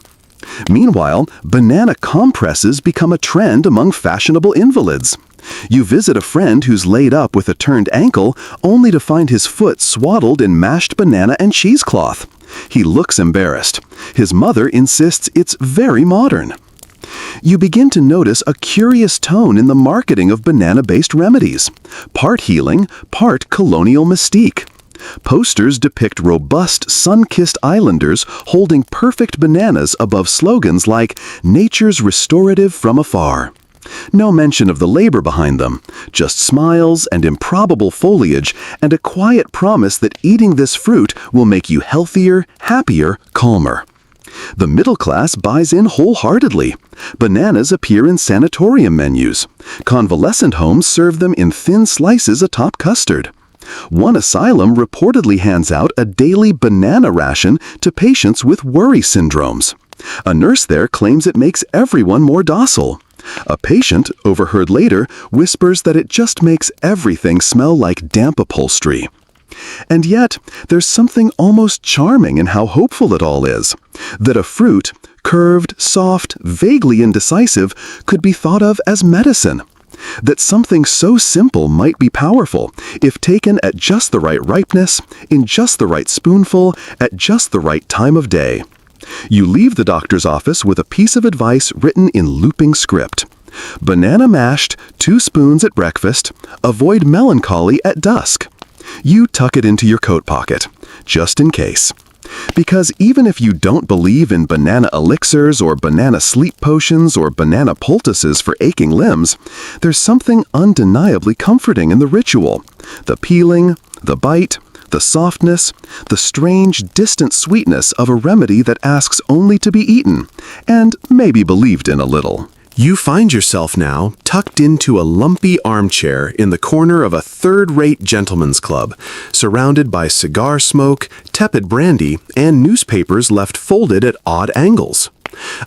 Meanwhile, banana compresses become a trend among fashionable invalids. You visit a friend who's laid up with a turned ankle only to find his foot swaddled in mashed banana and cheesecloth. He looks embarrassed. His mother insists it's very modern. You begin to notice a curious tone in the marketing of banana-based remedies. Part healing, part colonial mystique. Posters depict robust, sun-kissed islanders holding perfect bananas above slogans like "Nature's restorative from afar." No mention of the labor behind them, just smiles and improbable foliage and a quiet promise that eating this fruit will make you healthier, happier, calmer. The middle class buys in wholeheartedly. Bananas appear in sanatorium menus. Convalescent homes serve them in thin slices atop custard. One asylum reportedly hands out a daily banana ration to patients with worry syndromes. A nurse there claims it makes everyone more docile. A patient, overheard later, whispers that it just makes everything smell like damp upholstery. And yet, there's something almost charming in how hopeful it all is. That a fruit, curved, soft, vaguely indecisive, could be thought of as medicine. That something so simple might be powerful if taken at just the right ripeness, in just the right spoonful, at just the right time of day. You leave the doctor's office with a piece of advice written in looping script. Banana mashed, 2 spoons at breakfast. Avoid melancholy at dusk. You tuck it into your coat pocket, just in case. Because even if you don't believe in banana elixirs or banana sleep potions or banana poultices for aching limbs, there's something undeniably comforting in the ritual. The peeling, the bite, the softness, the strange, distant sweetness of a remedy that asks only to be eaten, and maybe believed in a little. You find yourself now tucked into a lumpy armchair in the corner of a third-rate gentleman's club, surrounded by cigar smoke, tepid brandy, and newspapers left folded at odd angles.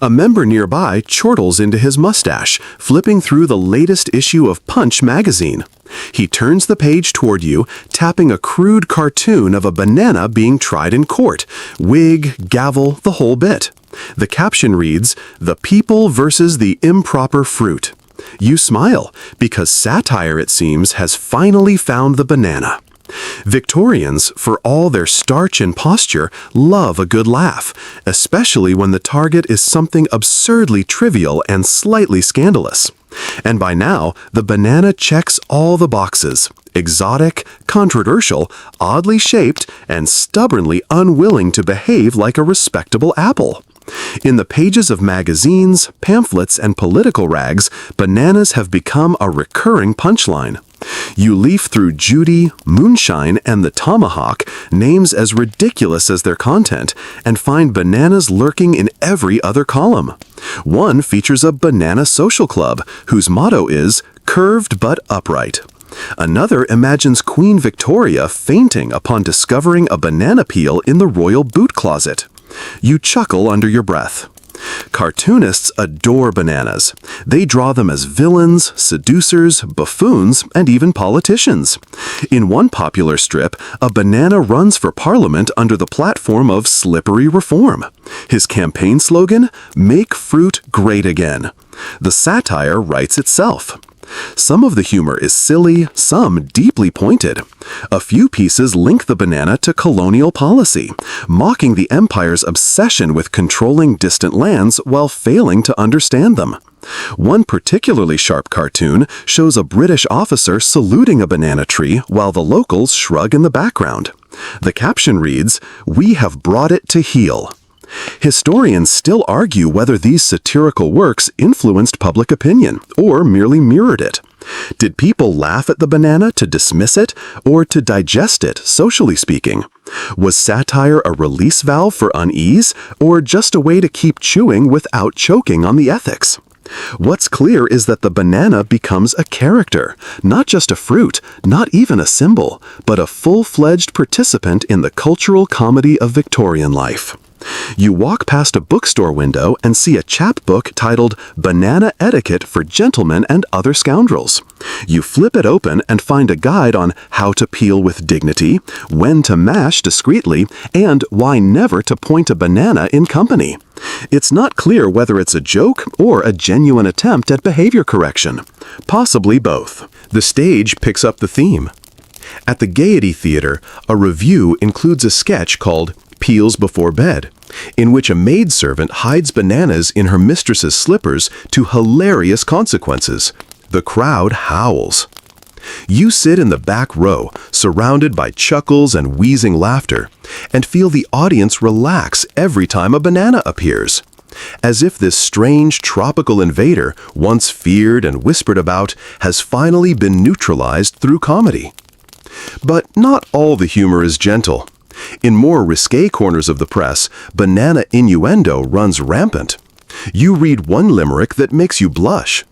A member nearby chortles into his mustache, flipping through the latest issue of Punch magazine. He turns the page toward you, tapping a crude cartoon of a banana being tried in court, wig, gavel, the whole bit. The caption reads, "The people versus the improper fruit." You smile, because satire, it seems, has finally found the banana. Victorians, for all their starch and posture, love a good laugh, especially when the target is something absurdly trivial and slightly scandalous. And by now, the banana checks all the boxes: exotic, controversial, oddly shaped, and stubbornly unwilling to behave like a respectable apple. In the pages of magazines, pamphlets, and political rags, bananas have become a recurring punchline. You leaf through Judy, Moonshine, and the Tomahawk, names as ridiculous as their content, and find bananas lurking in every other column. One features a banana social club, whose motto is, "Curved but upright." Another imagines Queen Victoria fainting upon discovering a banana peel in the royal boot closet. You chuckle under your breath. Cartoonists adore bananas. They draw them as villains, seducers, buffoons, and even politicians. In one popular strip, a banana runs for parliament under the platform of slippery reform. His campaign slogan, "Make fruit great again." The satire writes itself. Some of the humor is silly, some deeply pointed. A few pieces link the banana to colonial policy, mocking the empire's obsession with controlling distant lands while failing to understand them. One particularly sharp cartoon shows a British officer saluting a banana tree while the locals shrug in the background. The caption reads, "We have brought it to heel." Historians still argue whether these satirical works influenced public opinion or merely mirrored it. Did people laugh at the banana to dismiss it or to digest it, socially speaking? Was satire a release valve for unease or just a way to keep chewing without choking on the ethics? What's clear is that the banana becomes a character, not just a fruit, not even a symbol, but a full-fledged participant in the cultural comedy of Victorian life. You walk past a bookstore window and see a chapbook titled Banana Etiquette for Gentlemen and Other Scoundrels. You flip it open and find a guide on how to peel with dignity, when to mash discreetly, and why never to point a banana in company. It's not clear whether it's a joke or a genuine attempt at behavior correction. Possibly both. The stage picks up the theme. At the Gaiety Theatre, a review includes a sketch called Peels Before Bed, in which a maidservant hides bananas in her mistress's slippers to hilarious consequences. The crowd howls. You sit in the back row, surrounded by chuckles and wheezing laughter, and feel the audience relax every time a banana appears. As if this strange tropical invader, once feared and whispered about, has finally been neutralized through comedy. But not all the humor is gentle. In more risque corners of the press, banana innuendo runs rampant. You read one limerick that makes you blush.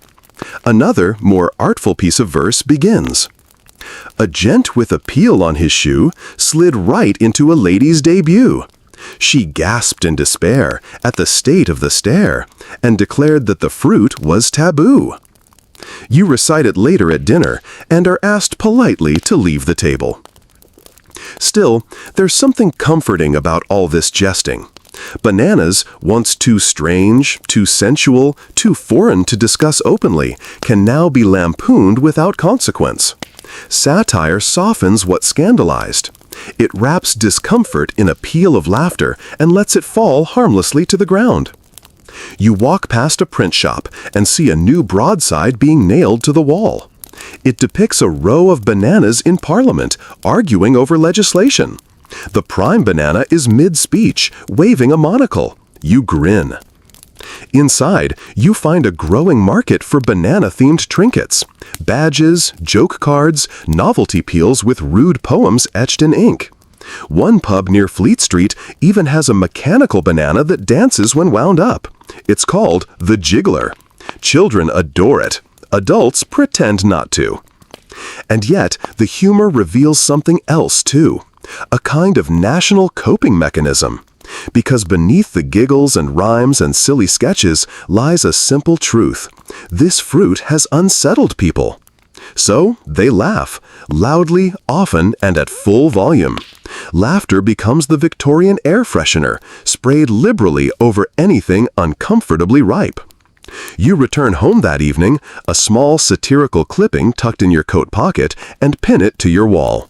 Another, more artful piece of verse begins. A gent with a peel on his shoe slid right into a lady's debut. She gasped in despair at the state of the stare and declared that the fruit was taboo. You recite it later at dinner and are asked politely to leave the table. Still, there's something comforting about all this jesting. Bananas, once too strange, too sensual, too foreign to discuss openly, can now be lampooned without consequence. Satire softens what's scandalized. It wraps discomfort in a peal of laughter and lets it fall harmlessly to the ground. You walk past a print shop and see a new broadside being nailed to the wall. It depicts a row of bananas in Parliament, arguing over legislation. The prime banana is mid-speech, waving a monocle. You grin. Inside, you find a growing market for banana-themed trinkets, badges, joke cards, novelty peels with rude poems etched in ink. One pub near Fleet Street even has a mechanical banana that dances when wound up. It's called the Jiggler. Children adore it. Adults pretend not to. And yet, the humor reveals something else too, a kind of national coping mechanism. Because beneath the giggles and rhymes and silly sketches lies a simple truth. This fruit has unsettled people. So they laugh, loudly, often, and at full volume. Laughter becomes the Victorian air freshener, sprayed liberally over anything uncomfortably ripe. You return home that evening, a small satirical clipping tucked in your coat pocket, and pin it to your wall.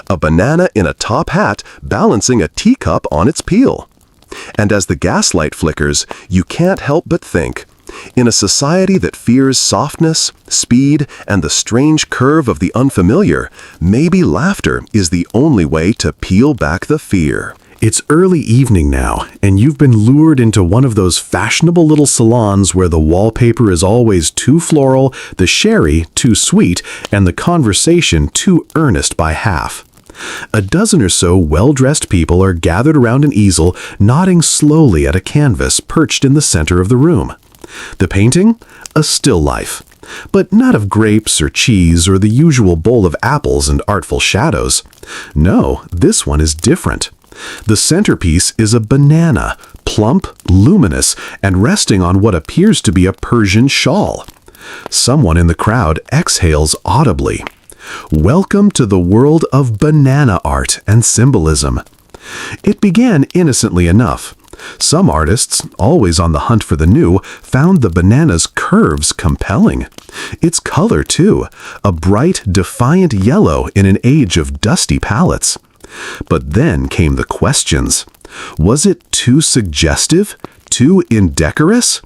A banana in a top hat balancing a teacup on its peel. And as the gaslight flickers, you can't help but think, in a society that fears softness, speed, and the strange curve of the unfamiliar, maybe laughter is the only way to peel back the fear. It's early evening now, and you've been lured into one of those fashionable little salons where the wallpaper is always too floral, the sherry too sweet, and the conversation too earnest by half. A dozen or so well-dressed people are gathered around an easel, nodding slowly at a canvas perched in the center of the room. The painting? A still life. But not of grapes or cheese or the usual bowl of apples and artful shadows. No, this one is different. The centerpiece is a banana, plump, luminous, and resting on what appears to be a Persian shawl. Someone in the crowd exhales audibly. Welcome to the world of banana art and symbolism. It began innocently enough. Some artists, always on the hunt for the new, found the banana's curves compelling. Its color, too, a bright, defiant yellow in an age of dusty palettes. But then came the questions. Was it too suggestive? Too indecorous?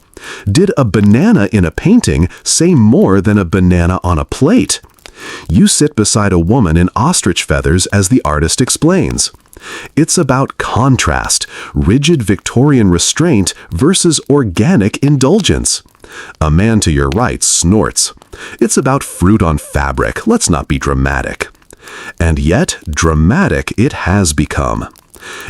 Did a banana in a painting say more than a banana on a plate? You sit beside a woman in ostrich feathers as the artist explains. It's about contrast, rigid Victorian restraint versus organic indulgence. A man to your right snorts. It's about fruit on fabric, let's not be dramatic. And yet, dramatic it has become.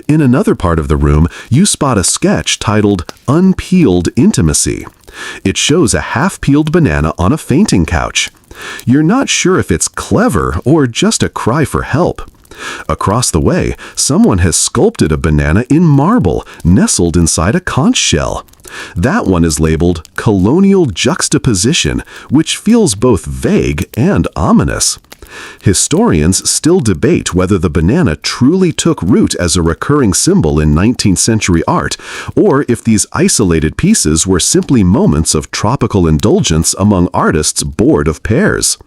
In another part of the room, you spot a sketch titled Unpeeled Intimacy. It shows a half-peeled banana on a fainting couch. You're not sure if it's clever or just a cry for help. Across the way, someone has sculpted a banana in marble, nestled inside a conch shell. That one is labeled Colonial Juxtaposition, which feels both vague and ominous. Historians still debate whether the banana truly took root as a recurring symbol in 19th century art, or if these isolated pieces were simply moments of tropical indulgence among artists bored of pears.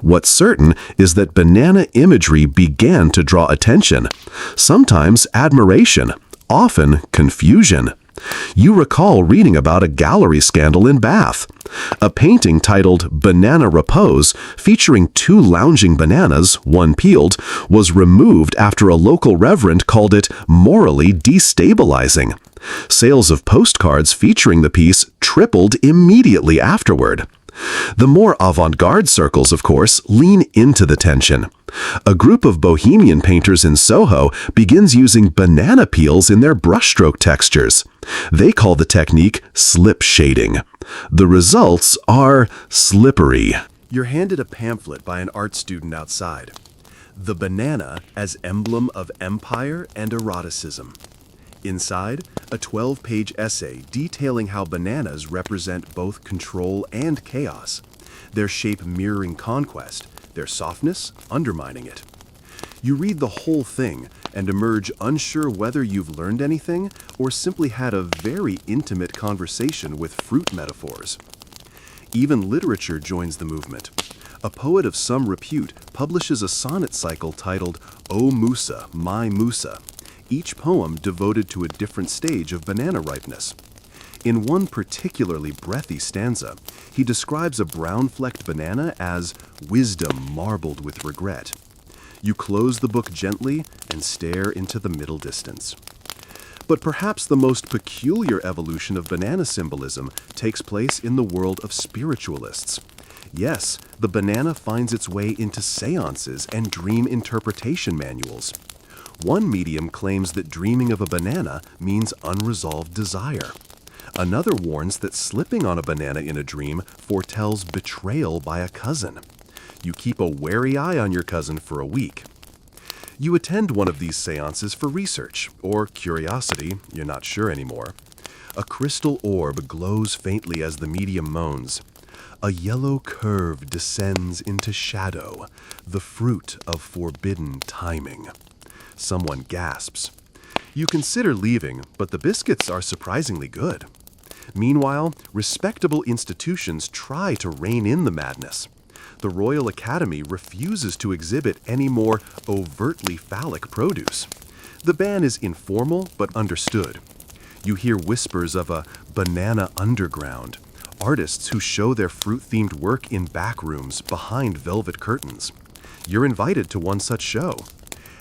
What's certain is that banana imagery began to draw attention, sometimes admiration, often confusion. You recall reading about a gallery scandal in Bath. A painting titled Banana Repose, featuring two lounging bananas, one peeled, was removed after a local reverend called it morally destabilizing. Sales of postcards featuring the piece tripled immediately afterward. The more avant-garde circles, of course, lean into the tension. A group of bohemian painters in Soho begins using banana peels in their brushstroke textures. They call the technique slip shading. The results are slippery. You're handed a pamphlet by an art student outside. The banana as emblem of empire and eroticism. Inside, a 12-page essay detailing how bananas represent both control and chaos, their shape mirroring conquest, their softness undermining it. You read the whole thing and emerge unsure whether you've learned anything or simply had a very intimate conversation with fruit metaphors. Even literature joins the movement. A poet of some repute publishes a sonnet cycle titled O Musa, My Musa, each poem devoted to a different stage of banana ripeness. In one particularly breathy stanza, he describes a brown-flecked banana as wisdom marbled with regret. You close the book gently and stare into the middle distance. But perhaps the most peculiar evolution of banana symbolism takes place in the world of spiritualists. Yes, the banana finds its way into seances and dream interpretation manuals. One medium claims that dreaming of a banana means unresolved desire. Another warns that slipping on a banana in a dream foretells betrayal by a cousin. You keep a wary eye on your cousin for a week. You attend one of these seances for research, or curiosity, you're not sure anymore. A crystal orb glows faintly as the medium moans. A yellow curve descends into shadow, the fruit of forbidden timing. Someone gasps. You consider leaving, but the biscuits are surprisingly good. Meanwhile, respectable institutions try to rein in the madness. The Royal Academy refuses to exhibit any more overtly phallic produce. The ban is informal but understood. You hear whispers of a banana underground, artists who show their fruit-themed work in back rooms behind velvet curtains. You're invited to one such show.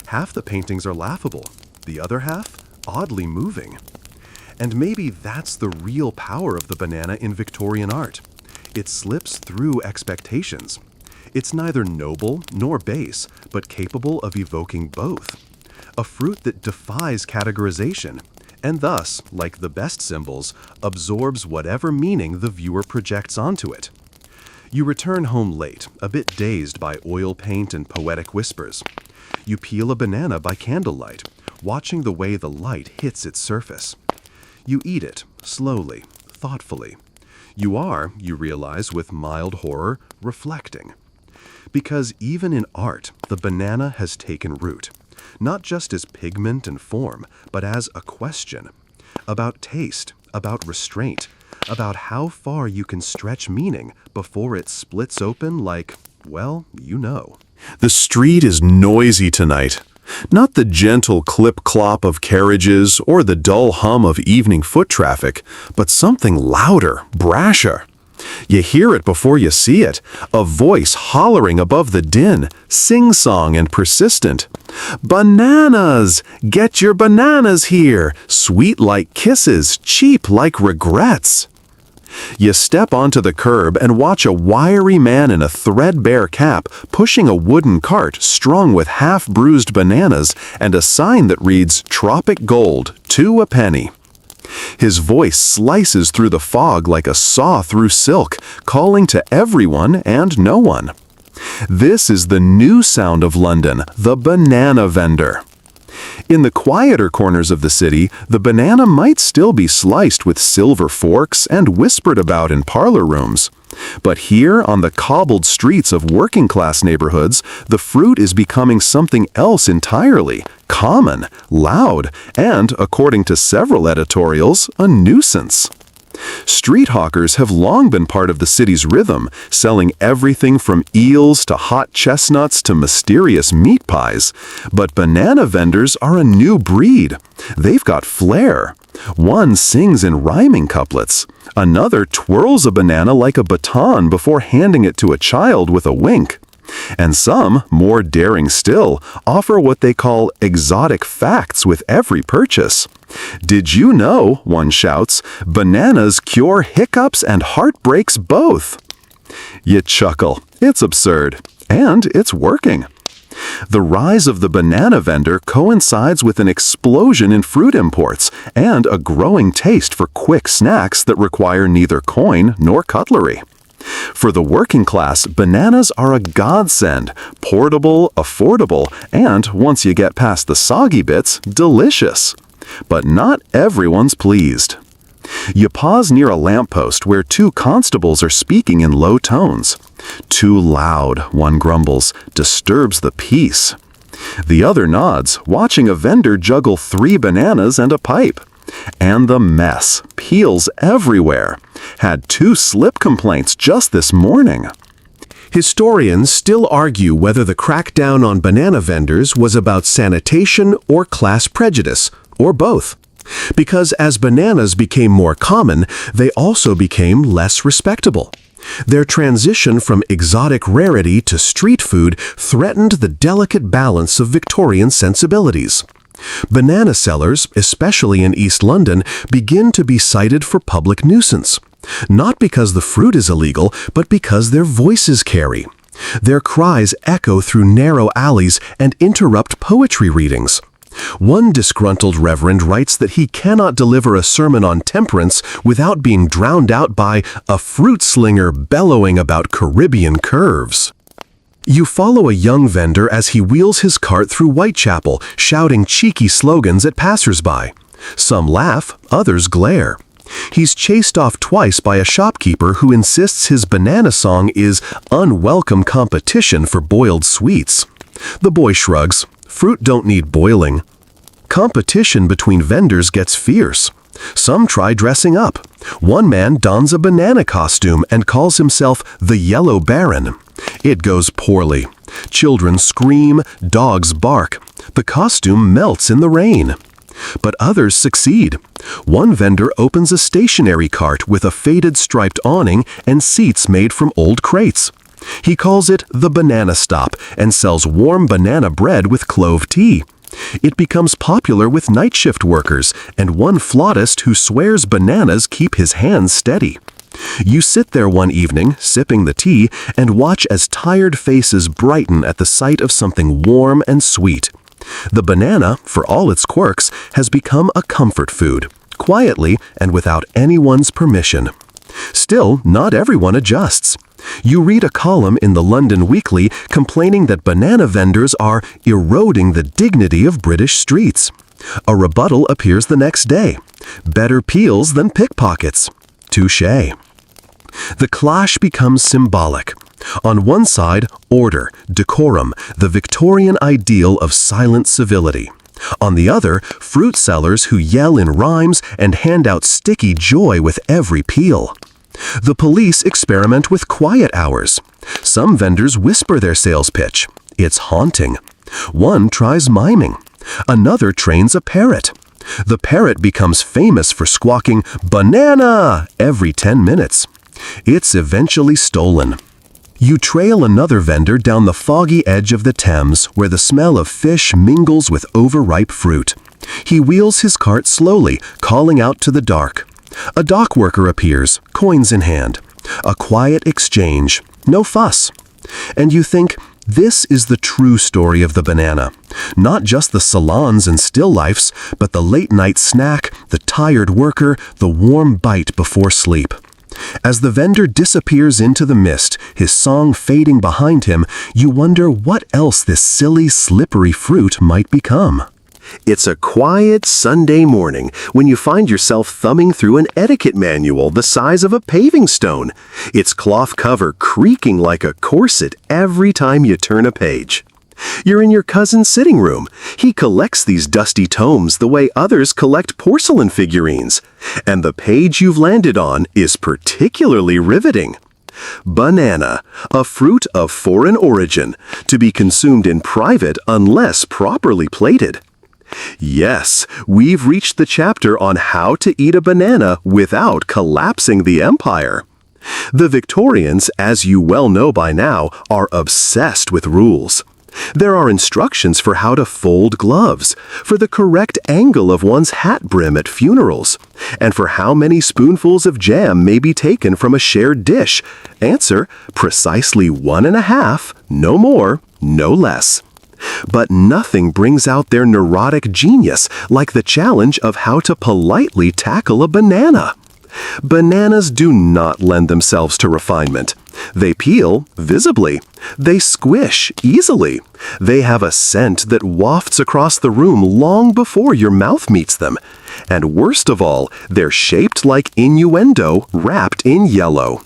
Half the paintings are laughable, the other half oddly moving. And maybe that's the real power of the banana in Victorian art. It slips through expectations. It's neither noble nor base, but capable of evoking both. A fruit that defies categorization, and thus, like the best symbols, absorbs whatever meaning the viewer projects onto it. You return home late, a bit dazed by oil paint and poetic whispers. You peel a banana by candlelight, watching the way the light hits its surface. You eat it, slowly, thoughtfully. You are, you realize with mild horror, reflecting. Because even in art, the banana has taken root, not just as pigment and form, but as a question. About taste, about restraint, about how far you can stretch meaning before it splits open like, well, you know. The street is noisy tonight. Not the gentle clip-clop of carriages or the dull hum of evening foot traffic, but something louder, brasher. You hear it before you see it, a voice hollering above the din, sing-song and persistent. Bananas! Get your bananas here! Sweet like kisses, cheap like regrets. You step onto the curb and watch a wiry man in a threadbare cap pushing a wooden cart strung with half-bruised bananas and a sign that reads "Tropic Gold, 2 a penny." His voice slices through the fog like a saw through silk, calling to everyone and no one. This is the new sound of London, the banana vendor. In the quieter corners of the city, the banana might still be sliced with silver forks and whispered about in parlor rooms. But here, on the cobbled streets of working-class neighborhoods, the fruit is becoming something else entirely, common, loud, and, according to several editorials, a nuisance. Street hawkers have long been part of the city's rhythm, selling everything from eels to hot chestnuts to mysterious meat pies. But banana vendors are a new breed. They've got flair. One sings in rhyming couplets. Another twirls a banana like a baton before handing it to a child with a wink. And some, more daring still, offer what they call exotic facts with every purchase. "Did you know," one shouts, "bananas cure hiccups and heartbreaks both?" You chuckle. It's absurd. And it's working. The rise of the banana vendor coincides with an explosion in fruit imports and a growing taste for quick snacks that require neither coin nor cutlery. For the working class, bananas are a godsend, portable, affordable, and, once you get past the soggy bits, delicious. But not everyone's pleased. You pause near a lamppost where 2 constables are speaking in low tones. "Too loud," one grumbles, "disturbs the peace." The other nods, watching a vendor juggle 3 bananas and a pipe. And the mess, peels everywhere. Had 2 slip complaints just this morning. Historians still argue whether the crackdown on banana vendors was about sanitation or class prejudice, or both. Because as bananas became more common, they also became less respectable. Their transition from exotic rarity to street food threatened the delicate balance of Victorian sensibilities. Banana sellers, especially in East London, begin to be cited for public nuisance. Not because the fruit is illegal, but because their voices carry. Their cries echo through narrow alleys and interrupt poetry readings. One disgruntled reverend writes that he cannot deliver a sermon on temperance without being drowned out by a fruit slinger bellowing about Caribbean curves. You follow a young vendor as he wheels his cart through Whitechapel, shouting cheeky slogans at passers-by. Some laugh, others glare. He's chased off twice by a shopkeeper who insists his banana song is unwelcome competition for boiled sweets. The boy shrugs. Fruit don't need boiling. Competition between vendors gets fierce. Some try dressing up. One man dons a banana costume and calls himself the Yellow Baron. It goes poorly. Children scream, dogs bark. The costume melts in the rain. But others succeed. One vendor opens a stationery cart with a faded striped awning and seats made from old crates. He calls it the Banana Stop and sells warm banana bread with clove tea. It becomes popular with night shift workers and one flautist who swears bananas keep his hands steady. You sit there one evening, sipping the tea, and watch as tired faces brighten at the sight of something warm and sweet. The banana, for all its quirks, has become a comfort food, quietly and without anyone's permission. Still, not everyone adjusts. You read a column in the London Weekly complaining that banana vendors are eroding the dignity of British streets. A rebuttal appears the next day. Better peels than pickpockets. Touché. The clash becomes symbolic. On one side, order, decorum, the Victorian ideal of silent civility. On the other, fruit sellers who yell in rhymes and hand out sticky joy with every peel. The police experiment with quiet hours. Some vendors whisper their sales pitch. It's haunting. One tries miming. Another trains a parrot. The parrot becomes famous for squawking "banana" every 10 minutes. It's eventually stolen. You trail another vendor down the foggy edge of the Thames where the smell of fish mingles with overripe fruit. He wheels his cart slowly, calling out to the dark. A dock worker appears, coins in hand. A quiet exchange, no fuss. And you think, this is the true story of the banana. Not just the salons and still lifes, but the late-night snack, the tired worker, the warm bite before sleep. As the vendor disappears into the mist, his song fading behind him, you wonder what else this silly, slippery fruit might become. It's a quiet Sunday morning when you find yourself thumbing through an etiquette manual the size of a paving stone, its cloth cover creaking like a corset every time you turn a page. You're in your cousin's sitting room. He collects these dusty tomes the way others collect porcelain figurines. And the page you've landed on is particularly riveting. Banana, a fruit of foreign origin, to be consumed in private unless properly plated. Yes, we've reached the chapter on how to eat a banana without collapsing the empire. The Victorians, as you well know by now, are obsessed with rules. There are instructions for how to fold gloves, for the correct angle of one's hat brim at funerals, and for how many spoonfuls of jam may be taken from a shared dish. Answer, precisely 1.5, no more, no less. But nothing brings out their neurotic genius like the challenge of how to politely tackle a banana. Bananas do not lend themselves to refinement. They peel, visibly. They squish, easily. They have a scent that wafts across the room long before your mouth meets them. And worst of all, they're shaped like innuendo wrapped in yellow.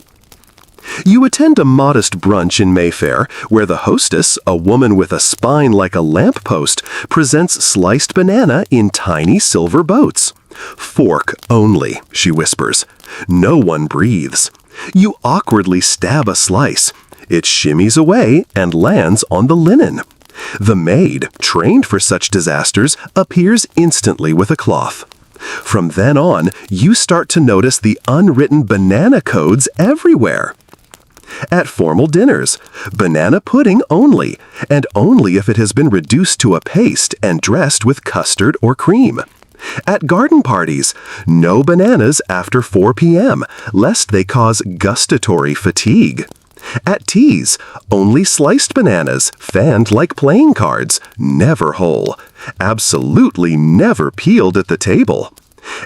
You attend a modest brunch in Mayfair, where the hostess, a woman with a spine like a lamppost, presents sliced banana in tiny silver boats. "Fork only," she whispers. No one breathes. You awkwardly stab a slice. It shimmies away and lands on the linen. The maid, trained for such disasters, appears instantly with a cloth. From then on, you start to notice the unwritten banana codes everywhere. At formal dinners, banana pudding only, and only if it has been reduced to a paste and dressed with custard or cream. At garden parties, no bananas after 4 p.m., lest they cause gustatory fatigue. At teas, only sliced bananas, fanned like playing cards, never whole, absolutely never peeled at the table.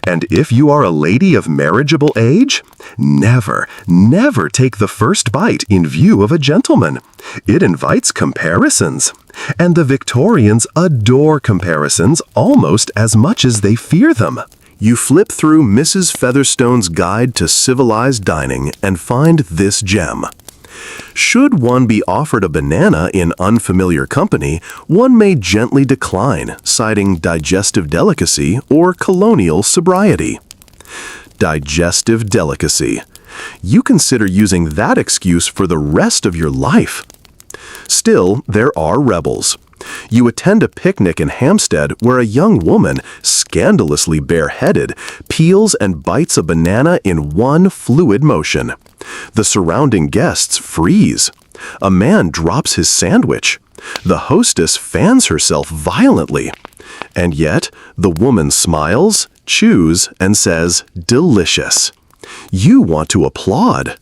And if you are a lady of marriageable age, never, never take the first bite in view of a gentleman. It invites comparisons. And the Victorians adore comparisons almost as much as they fear them. You flip through Mrs. Featherstone's Guide to Civilized Dining and find this gem. Should one be offered a banana in unfamiliar company, one may gently decline, citing digestive delicacy or colonial sobriety. Digestive delicacy. You consider using that excuse for the rest of your life. Still, there are rebels. You attend a picnic in Hampstead where a young woman, scandalously bareheaded, peels and bites a banana in one fluid motion. The surrounding guests freeze. A man drops his sandwich. The hostess fans herself violently. And yet, the woman smiles, chews, and says, "Delicious." You want to applaud.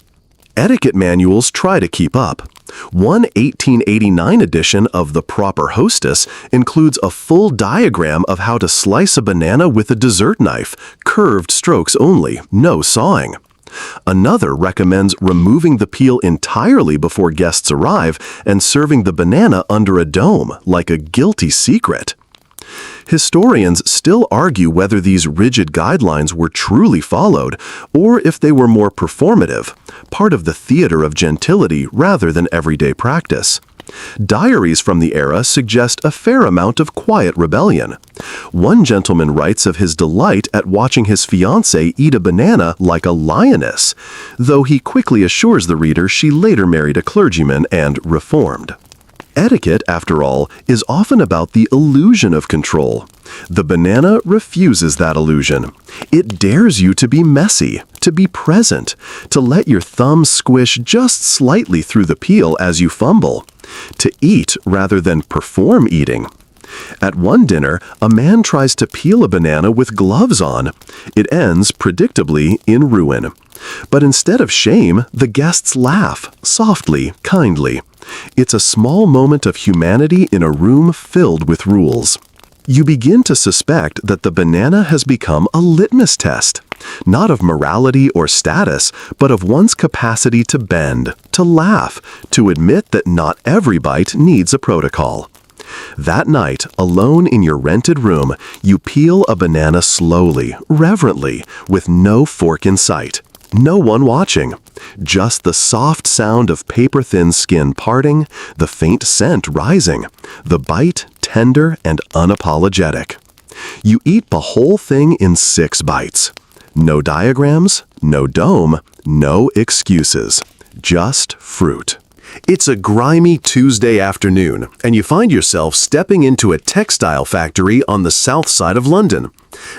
Etiquette manuals try to keep up. One 1889 edition of The Proper Hostess includes a full diagram of how to slice a banana with a dessert knife, curved strokes only, no sawing. Another recommends removing the peel entirely before guests arrive and serving the banana under a dome, like a guilty secret. Historians still argue whether these rigid guidelines were truly followed or if they were more performative, part of the theater of gentility rather than everyday practice. Diaries from the era suggest a fair amount of quiet rebellion. One gentleman writes of his delight at watching his fiancée eat a banana like a lioness, though he quickly assures the reader she later married a clergyman and reformed. Etiquette, after all, is often about the illusion of control. The banana refuses that illusion. It dares you to be messy, to be present, to let your thumb squish just slightly through the peel as you fumble, to eat rather than perform eating. At one dinner, a man tries to peel a banana with gloves on. It ends, predictably, in ruin. But instead of shame, the guests laugh, softly, kindly. It's a small moment of humanity in a room filled with rules. You begin to suspect that the banana has become a litmus test, not of morality or status, but of one's capacity to bend, to laugh, to admit that not every bite needs a protocol. That night, alone in your rented room, you peel a banana slowly, reverently, with no fork in sight. No one watching. Just the soft sound of paper-thin skin parting, the faint scent rising, the bite tender and unapologetic. You eat the whole thing in 6 bites. No diagrams, no dome, no excuses. Just fruit. It's a grimy Tuesday afternoon, and you find yourself stepping into a textile factory on the south side of London.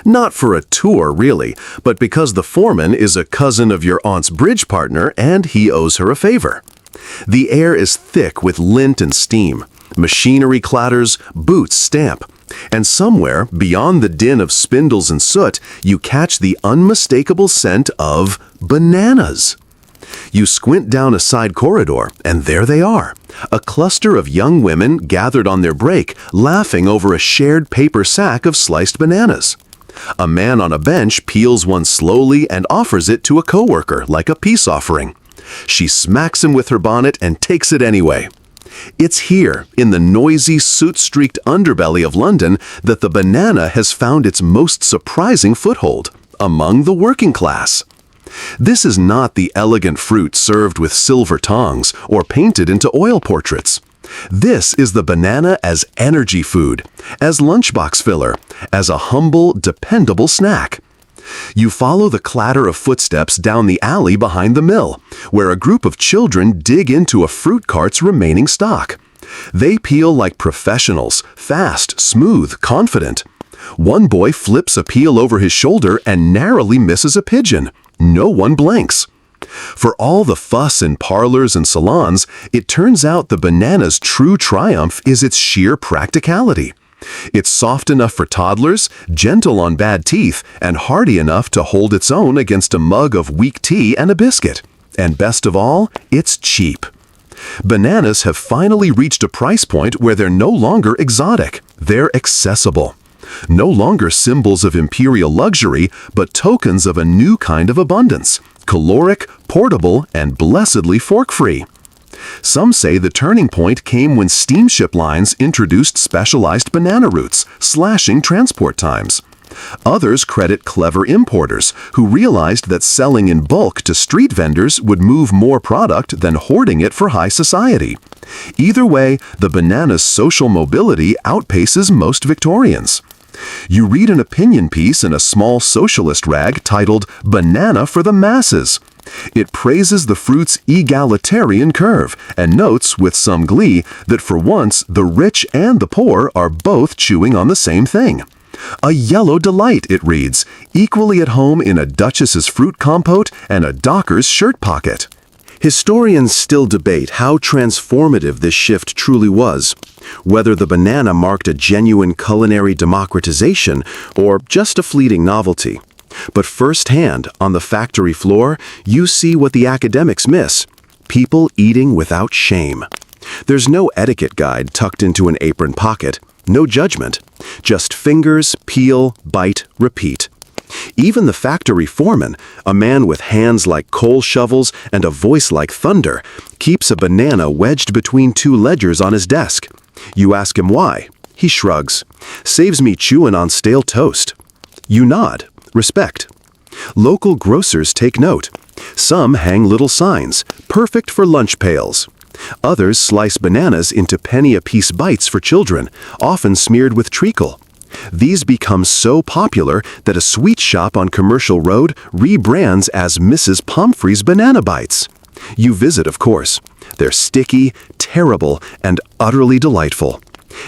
Not for a tour, really, but because the foreman is a cousin of your aunt's bridge partner and he owes her a favor. The air is thick with lint and steam. Machinery clatters, boots stamp. And somewhere, beyond the din of spindles and soot, you catch the unmistakable scent of bananas. You squint down a side corridor, and there they are, a cluster of young women gathered on their break, laughing over a shared paper sack of sliced bananas. A man on a bench peels one slowly and offers it to a coworker like a peace offering. She smacks him with her bonnet and takes it anyway. It's here, in the noisy, soot-streaked underbelly of London, that the banana has found its most surprising foothold, among the working class. This is not the elegant fruit served with silver tongs or painted into oil portraits. This is the banana as energy food, as lunchbox filler, as a humble, dependable snack. You follow the clatter of footsteps down the alley behind the mill, where a group of children dig into a fruit cart's remaining stock. They peel like professionals, fast, smooth, confident. One boy flips a peel over his shoulder and narrowly misses a pigeon. No one blinks. For all the fuss in parlors and salons, it turns out the banana's true triumph is its sheer practicality. It's soft enough for toddlers, gentle on bad teeth, and hardy enough to hold its own against a mug of weak tea and a biscuit. And best of all, it's cheap. Bananas have finally reached a price point where they're no longer exotic. They're accessible. No longer symbols of imperial luxury, but tokens of a new kind of abundance, caloric, portable, and blessedly fork-free. Some say the turning point came when steamship lines introduced specialized banana routes, slashing transport times. Others credit clever importers who realized that selling in bulk to street vendors would move more product than hoarding it for high society. Either way, the banana's social mobility outpaces most Victorians. You read an opinion piece in a small socialist rag titled "Banana for the Masses." It praises the fruit's egalitarian curve and notes with some glee that for once the rich and the poor are both chewing on the same thing. A yellow delight, it reads, equally at home in a duchess's fruit compote and a docker's shirt pocket. Historians still debate how transformative this shift truly was, whether the banana marked a genuine culinary democratization or just a fleeting novelty. But firsthand, on the factory floor, you see what the academics miss: people eating without shame. There's no etiquette guide tucked into an apron pocket, no judgment, just fingers, peel, bite, repeat. Even the factory foreman, a man with hands like coal shovels and a voice like thunder, keeps a banana wedged between 2 ledgers on his desk. You ask him why. He shrugs. Saves me chewing on stale toast. You nod. Respect. Local grocers take note. Some hang little signs, perfect for lunch pails. Others slice bananas into penny-apiece bites for children, often smeared with treacle. These become so popular that a sweet shop on Commercial Road rebrands as Mrs. Pomfrey's Banana Bites. You visit, of course. They're sticky, terrible, and utterly delightful.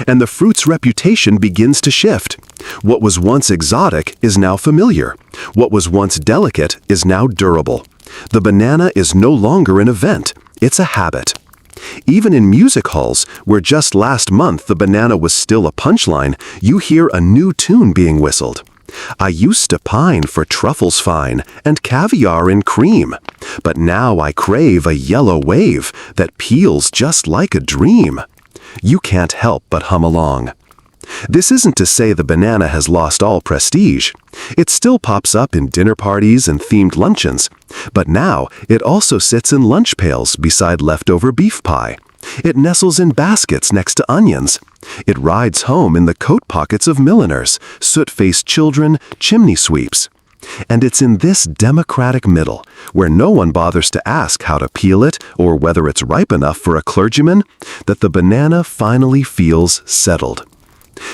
And the fruit's reputation begins to shift. What was once exotic is now familiar. What was once delicate is now durable. The banana is no longer an event, it's a habit. Even in music halls, where just last month the banana was still a punchline, you hear a new tune being whistled. I used to pine for truffles fine and caviar in cream, but now I crave a yellow wave that peels just like a dream. You can't help but hum along. This isn't to say the banana has lost all prestige. It still pops up in dinner parties and themed luncheons, but now it also sits in lunch pails beside leftover beef pie. It nestles in baskets next to onions. It rides home in the coat pockets of milliners, soot-faced children, chimney sweeps. And it's in this democratic middle, where no one bothers to ask how to peel it or whether it's ripe enough for a clergyman, that the banana finally feels settled.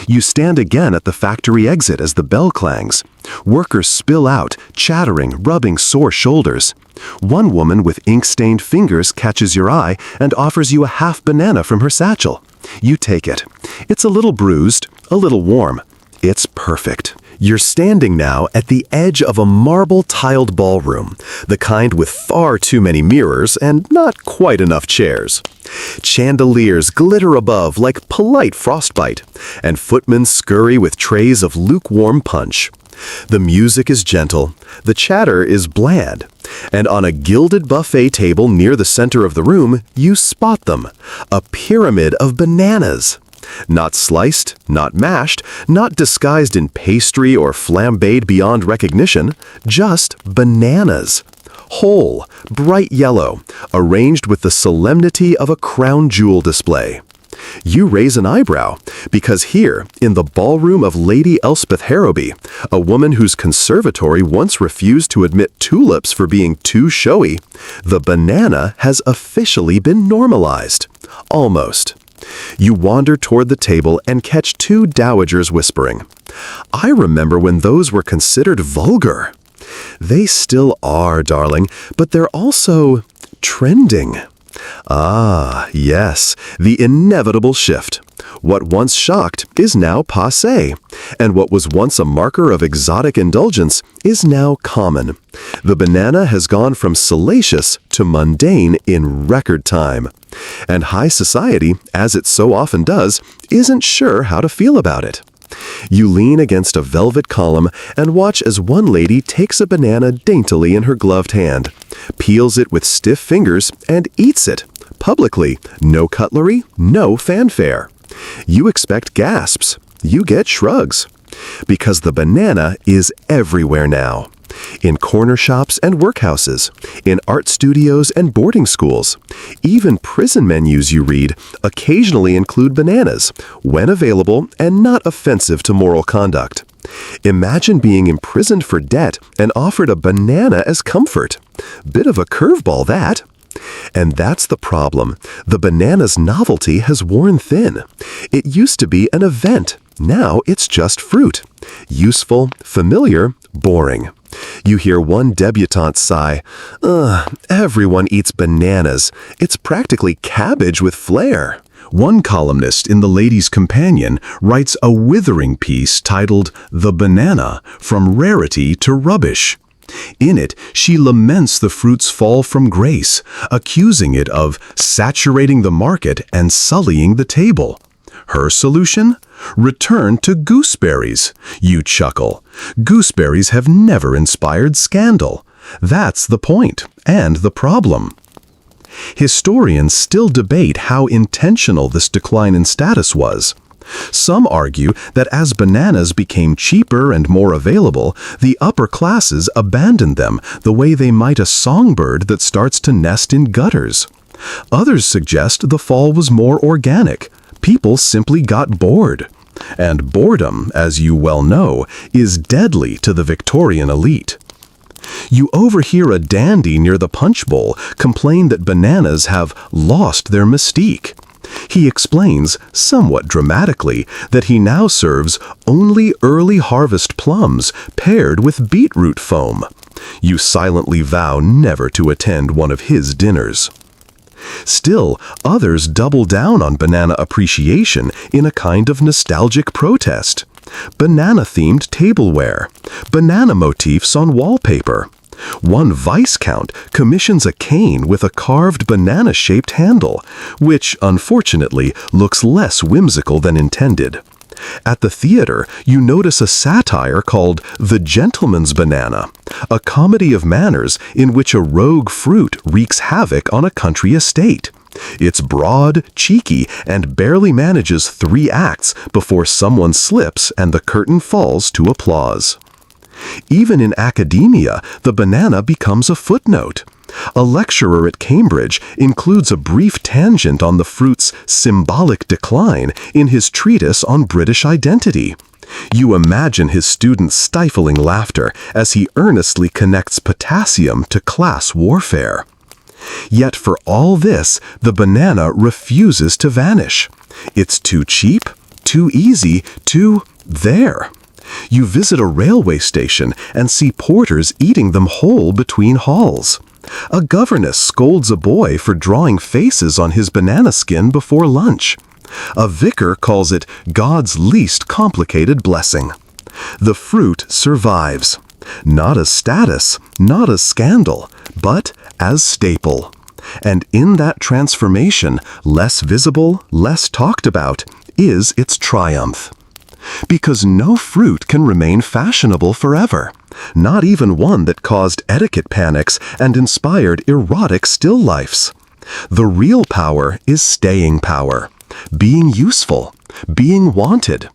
You stand again at the factory exit as the bell clangs. Workers spill out, chattering, rubbing sore shoulders. One woman with ink-stained fingers catches your eye and offers you a half banana from her satchel. You take it. It's a little bruised, a little warm. It's perfect. You're standing now at the edge of a marble-tiled ballroom, the kind with far too many mirrors and not quite enough chairs. Chandeliers glitter above like polite frostbite, and footmen scurry with trays of lukewarm punch. The music is gentle, the chatter is bland, and on a gilded buffet table near the center of the room, you spot them, a pyramid of bananas. Not sliced, not mashed, not disguised in pastry or flambéed beyond recognition, just bananas. Whole, bright yellow, arranged with the solemnity of a crown jewel display. You raise an eyebrow, because here, in the ballroom of Lady Elspeth Harrowby, a woman whose conservatory once refused to admit tulips for being too showy, the banana has officially been normalized. Almost. You wander toward the table and catch two dowagers whispering. I remember when those were considered vulgar. They still are, darling, but they're also trending. Ah, yes, the inevitable shift. What once shocked is now passé, and what was once a marker of exotic indulgence is now common. The banana has gone from salacious to mundane in record time. And high society, as it so often does, isn't sure how to feel about it. You lean against a velvet column and watch as one lady takes a banana daintily in her gloved hand, peels it with stiff fingers, and eats it. Publicly, no cutlery, no fanfare. You expect gasps. You get shrugs. Because the banana is everywhere now. In corner shops and workhouses, in art studios and boarding schools. Even prison menus you read occasionally include bananas, when available and not offensive to moral conduct. Imagine being imprisoned for debt and offered a banana as comfort. Bit of a curveball, that. And that's the problem. The banana's novelty has worn thin. It used to be an event. Now it's just fruit. Useful, familiar, boring. You hear one debutante sigh, everyone eats bananas. It's practically cabbage with flair. One columnist in The Lady's Companion writes a withering piece titled "The Banana, From Rarity to Rubbish." In it, she laments the fruit's fall from grace, accusing it of saturating the market and sullying the table. Her solution? Return to gooseberries. You chuckle. Gooseberries have never inspired scandal. That's the point, and the problem. Historians still debate how intentional this decline in status was. Some argue that as bananas became cheaper and more available, the upper classes abandoned them the way they might a songbird that starts to nest in gutters. Others suggest the fall was more organic. People simply got bored. And boredom, as you well know, is deadly to the Victorian elite. You overhear a dandy near the punch bowl complain that bananas have lost their mystique. He explains, somewhat dramatically, that he now serves only early harvest plums paired with beetroot foam. You silently vow never to attend one of his dinners. Still, others double down on banana appreciation in a kind of nostalgic protest. banana-themed tableware, banana motifs on wallpaper. One Viscount commissions a cane with a carved banana-shaped handle, which, unfortunately, looks less whimsical than intended. At the theater, you notice a satire called The Gentleman's Banana, a comedy of manners in which a rogue fruit wreaks havoc on a country estate. It's broad, cheeky, and barely manages 3 acts before someone slips and the curtain falls to applause. Even in academia, the banana becomes a footnote. A lecturer at Cambridge includes a brief tangent on the fruit's symbolic decline in his treatise on British identity. You imagine his students' stifling laughter as he earnestly connects potassium to class warfare. Yet for all this, the banana refuses to vanish. It's too cheap, too easy, too there. You visit a railway station and see porters eating them whole between hauls. A governess scolds a boy for drawing faces on his banana skin before lunch. A vicar calls it God's least complicated blessing. The fruit survives. Not as status, not as scandal, but as staple. And in that transformation, less visible, less talked about, is its triumph. Because no fruit can remain fashionable forever, not even one that caused etiquette panics and inspired erotic still lifes. The real power is staying power, being useful, being wanted,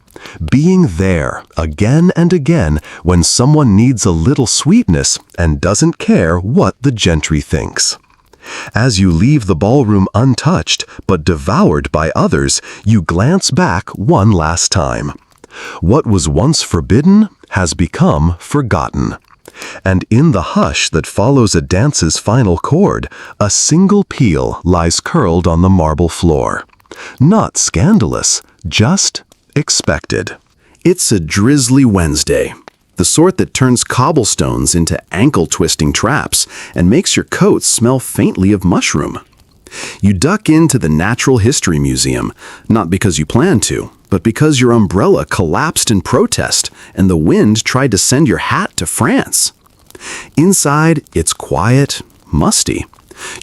being there again and again when someone needs a little sweetness and doesn't care what the gentry thinks. As you leave the ballroom untouched but devoured by others, you glance back one last time. What was once forbidden has become forgotten. And in the hush that follows a dance's final chord, a single peel lies curled on the marble floor. Not scandalous, just expected. It's a drizzly Wednesday, the sort that turns cobblestones into ankle-twisting traps and makes your coat smell faintly of mushroom. You duck into the Natural History Museum, not because you planned to, but because your umbrella collapsed in protest and the wind tried to send your hat to France. Inside, it's quiet, musty.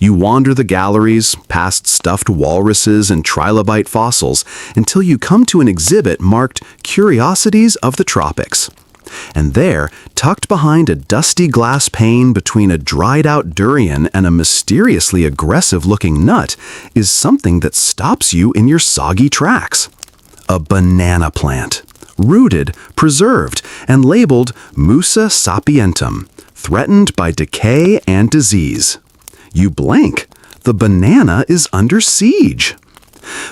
You wander the galleries, past stuffed walruses and trilobite fossils, until you come to an exhibit marked Curiosities of the Tropics. And there, tucked behind a dusty glass pane between a dried-out durian and a mysteriously aggressive-looking nut, is something that stops you in your soggy tracks. A banana plant, rooted, preserved, and labeled Musa sapientum, threatened by decay and disease. You blink. The banana is under siege.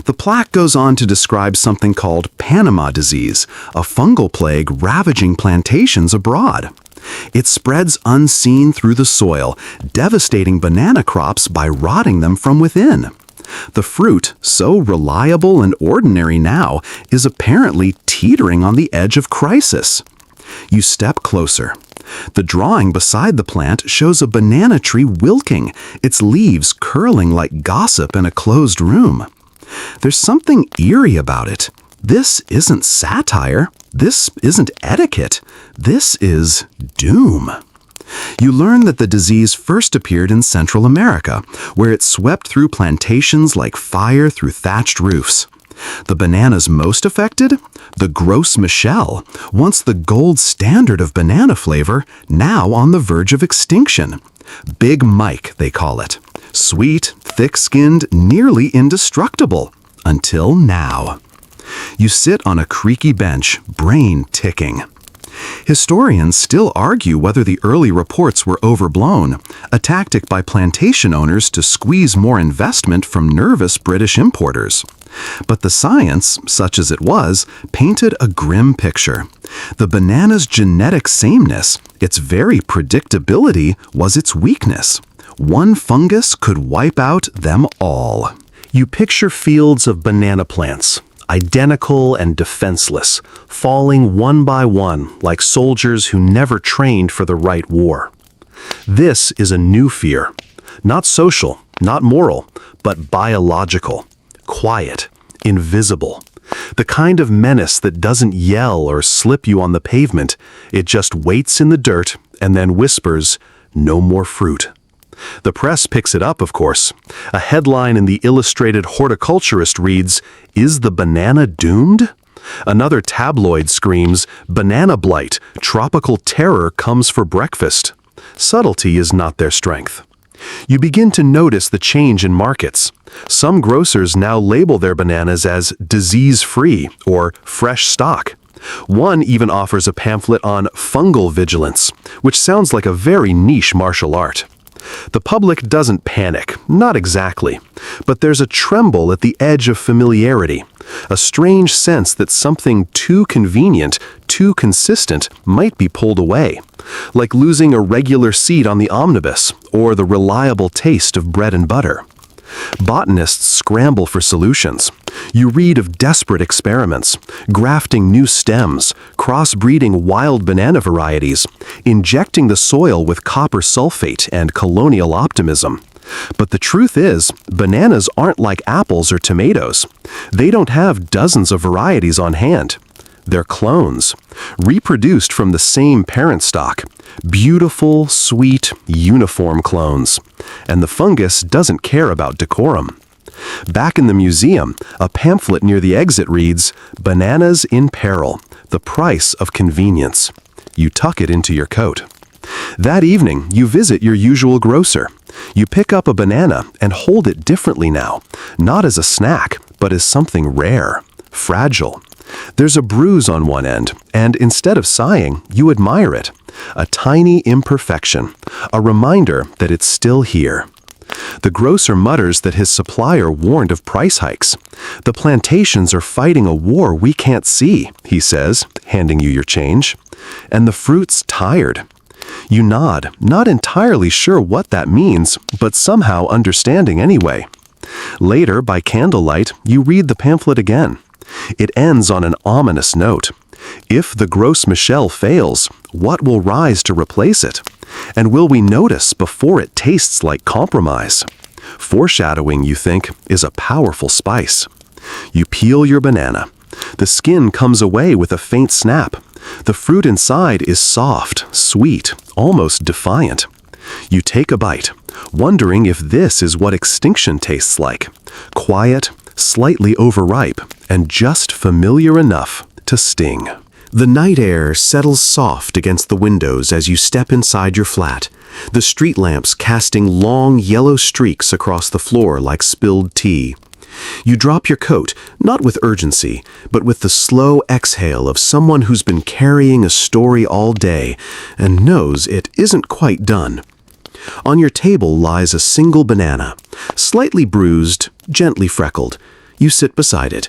The plaque goes on to describe something called Panama disease, a fungal plague ravaging plantations abroad. It spreads unseen through the soil, devastating banana crops by rotting them from within. The fruit, so reliable and ordinary now, is apparently teetering on the edge of crisis. You step closer. The drawing beside the plant shows a banana tree wilting, its leaves curling like gossip in a closed room. There's something eerie about it. This isn't satire. This isn't etiquette. This is doom. You learn that the disease first appeared in Central America, where it swept through plantations like fire through thatched roofs. The bananas most affected? The Gros Michel, once the gold standard of banana flavor, now on the verge of extinction. Big Mike, they call it. Sweet, thick-skinned, nearly indestructible. Until now. You sit on a creaky bench, brain ticking. Historians still argue whether the early reports were overblown, a tactic by plantation owners to squeeze more investment from nervous British importers. But the science, such as it was, painted a grim picture. The banana's genetic sameness, its very predictability, was its weakness. One fungus could wipe out them all. You picture fields of banana plants, identical and defenseless, falling one by one like soldiers who never trained for the right war. This is a new fear, not social, not moral, but biological, quiet, invisible. The kind of menace that doesn't yell or slip you on the pavement. It just waits in the dirt and then whispers, "No more fruit." The press picks it up, of course. A headline in the Illustrated Horticulturist reads, "Is the banana doomed?" Another tabloid screams, "Banana blight, tropical terror comes for breakfast." Subtlety is not their strength. You begin to notice the change in markets. Some grocers now label their bananas as disease-free or fresh stock. One even offers a pamphlet on fungal vigilance, which sounds like a very niche martial art. The public doesn't panic, not exactly, but there's a tremble at the edge of familiarity, a strange sense that something too convenient, too consistent might be pulled away, like losing a regular seat on the omnibus or the reliable taste of bread and butter. Botanists scramble for solutions. You read of desperate experiments, grafting new stems, crossbreeding wild banana varieties, injecting the soil with copper sulfate and colonial optimism. But the truth is, bananas aren't like apples or tomatoes. They don't have dozens of varieties on hand. They're clones, reproduced from the same parent stock. Beautiful, sweet, uniform clones. And the fungus doesn't care about decorum. Back in the museum, a pamphlet near the exit reads, "Bananas in Peril, the Price of Convenience." You tuck it into your coat. That evening, you visit your usual grocer. You pick up a banana and hold it differently now, not as a snack, but as something rare, fragile. There's a bruise on one end, and instead of sighing, you admire it. A tiny imperfection, a reminder that it's still here. The grocer mutters that his supplier warned of price hikes. "The plantations are fighting a war we can't see," he says, handing you your change. "And the fruit's tired." You nod, not entirely sure what that means, but somehow understanding anyway. Later, by candlelight, you read the pamphlet again. It ends on an ominous note. If the Gros Michel fails, what will rise to replace it? And will we notice before it tastes like compromise? Foreshadowing, you think, is a powerful spice. You peel your banana. The skin comes away with a faint snap. The fruit inside is soft, sweet, almost defiant. You take a bite, wondering if this is what extinction tastes like. Quiet, slightly overripe, and just familiar enough to sting. The night air settles soft against the windows as you step inside your flat, the street lamps casting long yellow streaks across the floor like spilled tea. You drop your coat, not with urgency, but with the slow exhale of someone who's been carrying a story all day and knows it isn't quite done. On your table lies a single banana, slightly bruised, gently freckled. You sit beside it.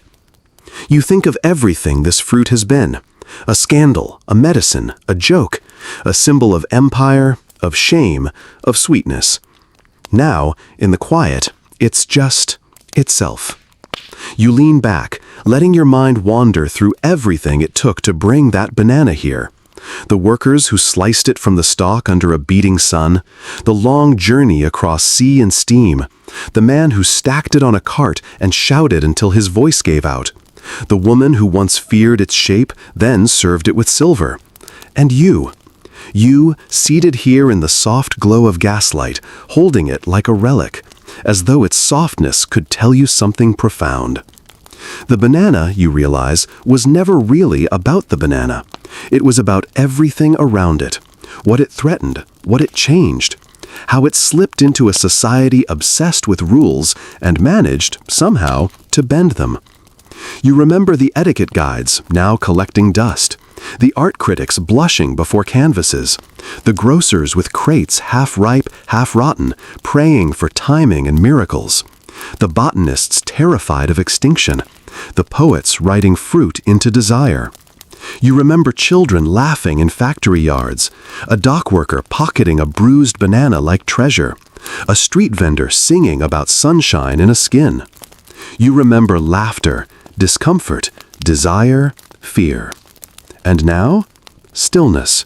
You think of everything this fruit has been. A scandal, a medicine, a joke, a symbol of empire, of shame, of sweetness. Now, in the quiet, it's just itself. You lean back, letting your mind wander through everything it took to bring that banana here. The workers who sliced it from the stalk under a beating sun, the long journey across sea and steam, the man who stacked it on a cart and shouted until his voice gave out, the woman who once feared its shape, then served it with silver. And you seated here in the soft glow of gaslight, holding it like a relic, as though its softness could tell you something profound. The banana, you realize, was never really about the banana. It was about everything around it, what it threatened, what it changed, how it slipped into a society obsessed with rules and managed, somehow, to bend them. You remember the etiquette guides, now collecting dust, the art critics blushing before canvases, the grocers with crates half-ripe, half-rotten, praying for timing and miracles, the botanists terrified of extinction, the poets writing fruit into desire. You remember children laughing in factory yards, a dock worker pocketing a bruised banana like treasure, a street vendor singing about sunshine in a skin. You remember laughter, discomfort, desire, fear. And now, stillness.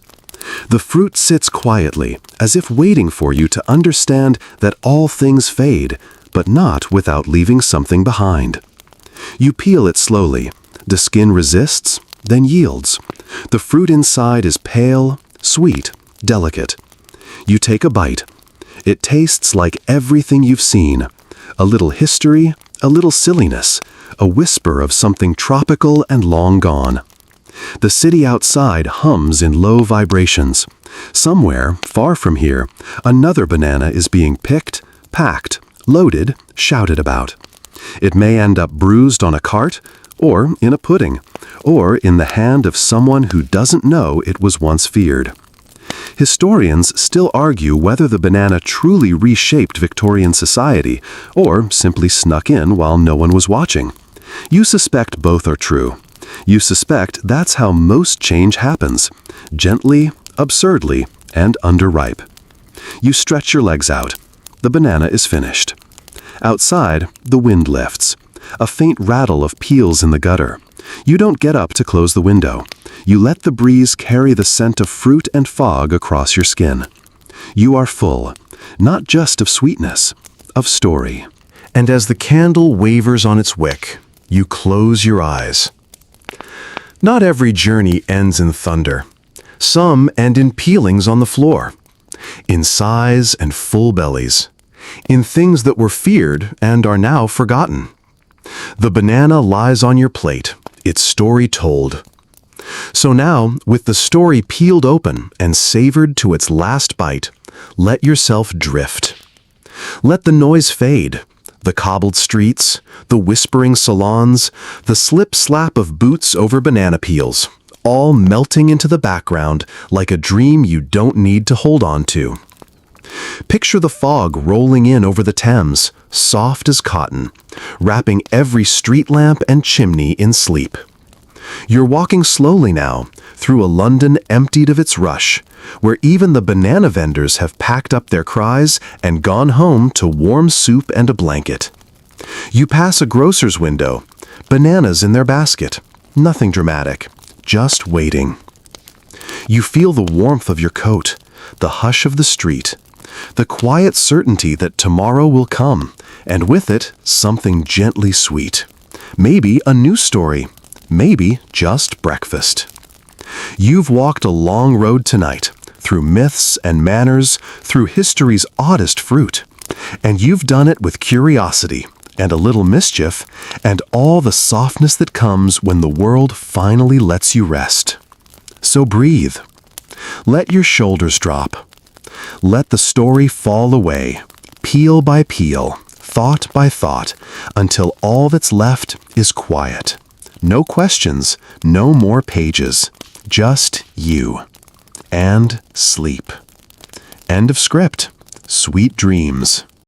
The fruit sits quietly, as if waiting for you to understand that all things fade, but not without leaving something behind. You peel it slowly, The skin resists, then yields. The fruit inside is pale, sweet, delicate. You take a bite. It tastes like everything you've seen. A little history, a little silliness, a whisper of something tropical and long gone. The city outside hums in low vibrations. Somewhere, far from here, another banana is being picked, packed, loaded, shouted about. It may end up bruised on a cart, or in a pudding, or in the hand of someone who doesn't know it was once feared. Historians still argue whether the banana truly reshaped Victorian society, or simply snuck in while no one was watching. You suspect both are true. You suspect that's how most change happens, gently, absurdly, and underripe. You stretch your legs out. The banana is finished. Outside, the wind lifts. A faint rattle of peels in the gutter. You don't get up to close the window. You let the breeze carry the scent of fruit and fog across your skin. You are full, not just of sweetness, of story. And as the candle wavers on its wick, you close your eyes. Not every journey ends in thunder. Some end in peelings on the floor, in sighs and full bellies, in things that were feared and are now forgotten. The banana lies on your plate, its story told. So now, with the story peeled open and savored to its last bite, let yourself drift. Let the noise fade, the cobbled streets, the whispering salons, the slip-slap of boots over banana peels, all melting into the background like a dream you don't need to hold on to. Picture the fog rolling in over the Thames, soft as cotton, wrapping every street lamp and chimney in sleep. You're walking slowly now, through a London emptied of its rush, where even the banana vendors have packed up their cries and gone home to warm soup and a blanket. You pass a grocer's window, bananas in their basket, nothing dramatic, just waiting. You feel the warmth of your coat, the hush of the street, the quiet certainty that tomorrow will come, and with it, something gently sweet. Maybe a new story, maybe just breakfast. You've walked a long road tonight, through myths and manners, through history's oddest fruit. And you've done it with curiosity, and a little mischief, and all the softness that comes when the world finally lets you rest. So breathe. Let your shoulders drop. Let the story fall away, peel by peel, thought by thought, until all that's left is quiet. No questions, no more pages, just you. And sleep. End of script. Sweet dreams.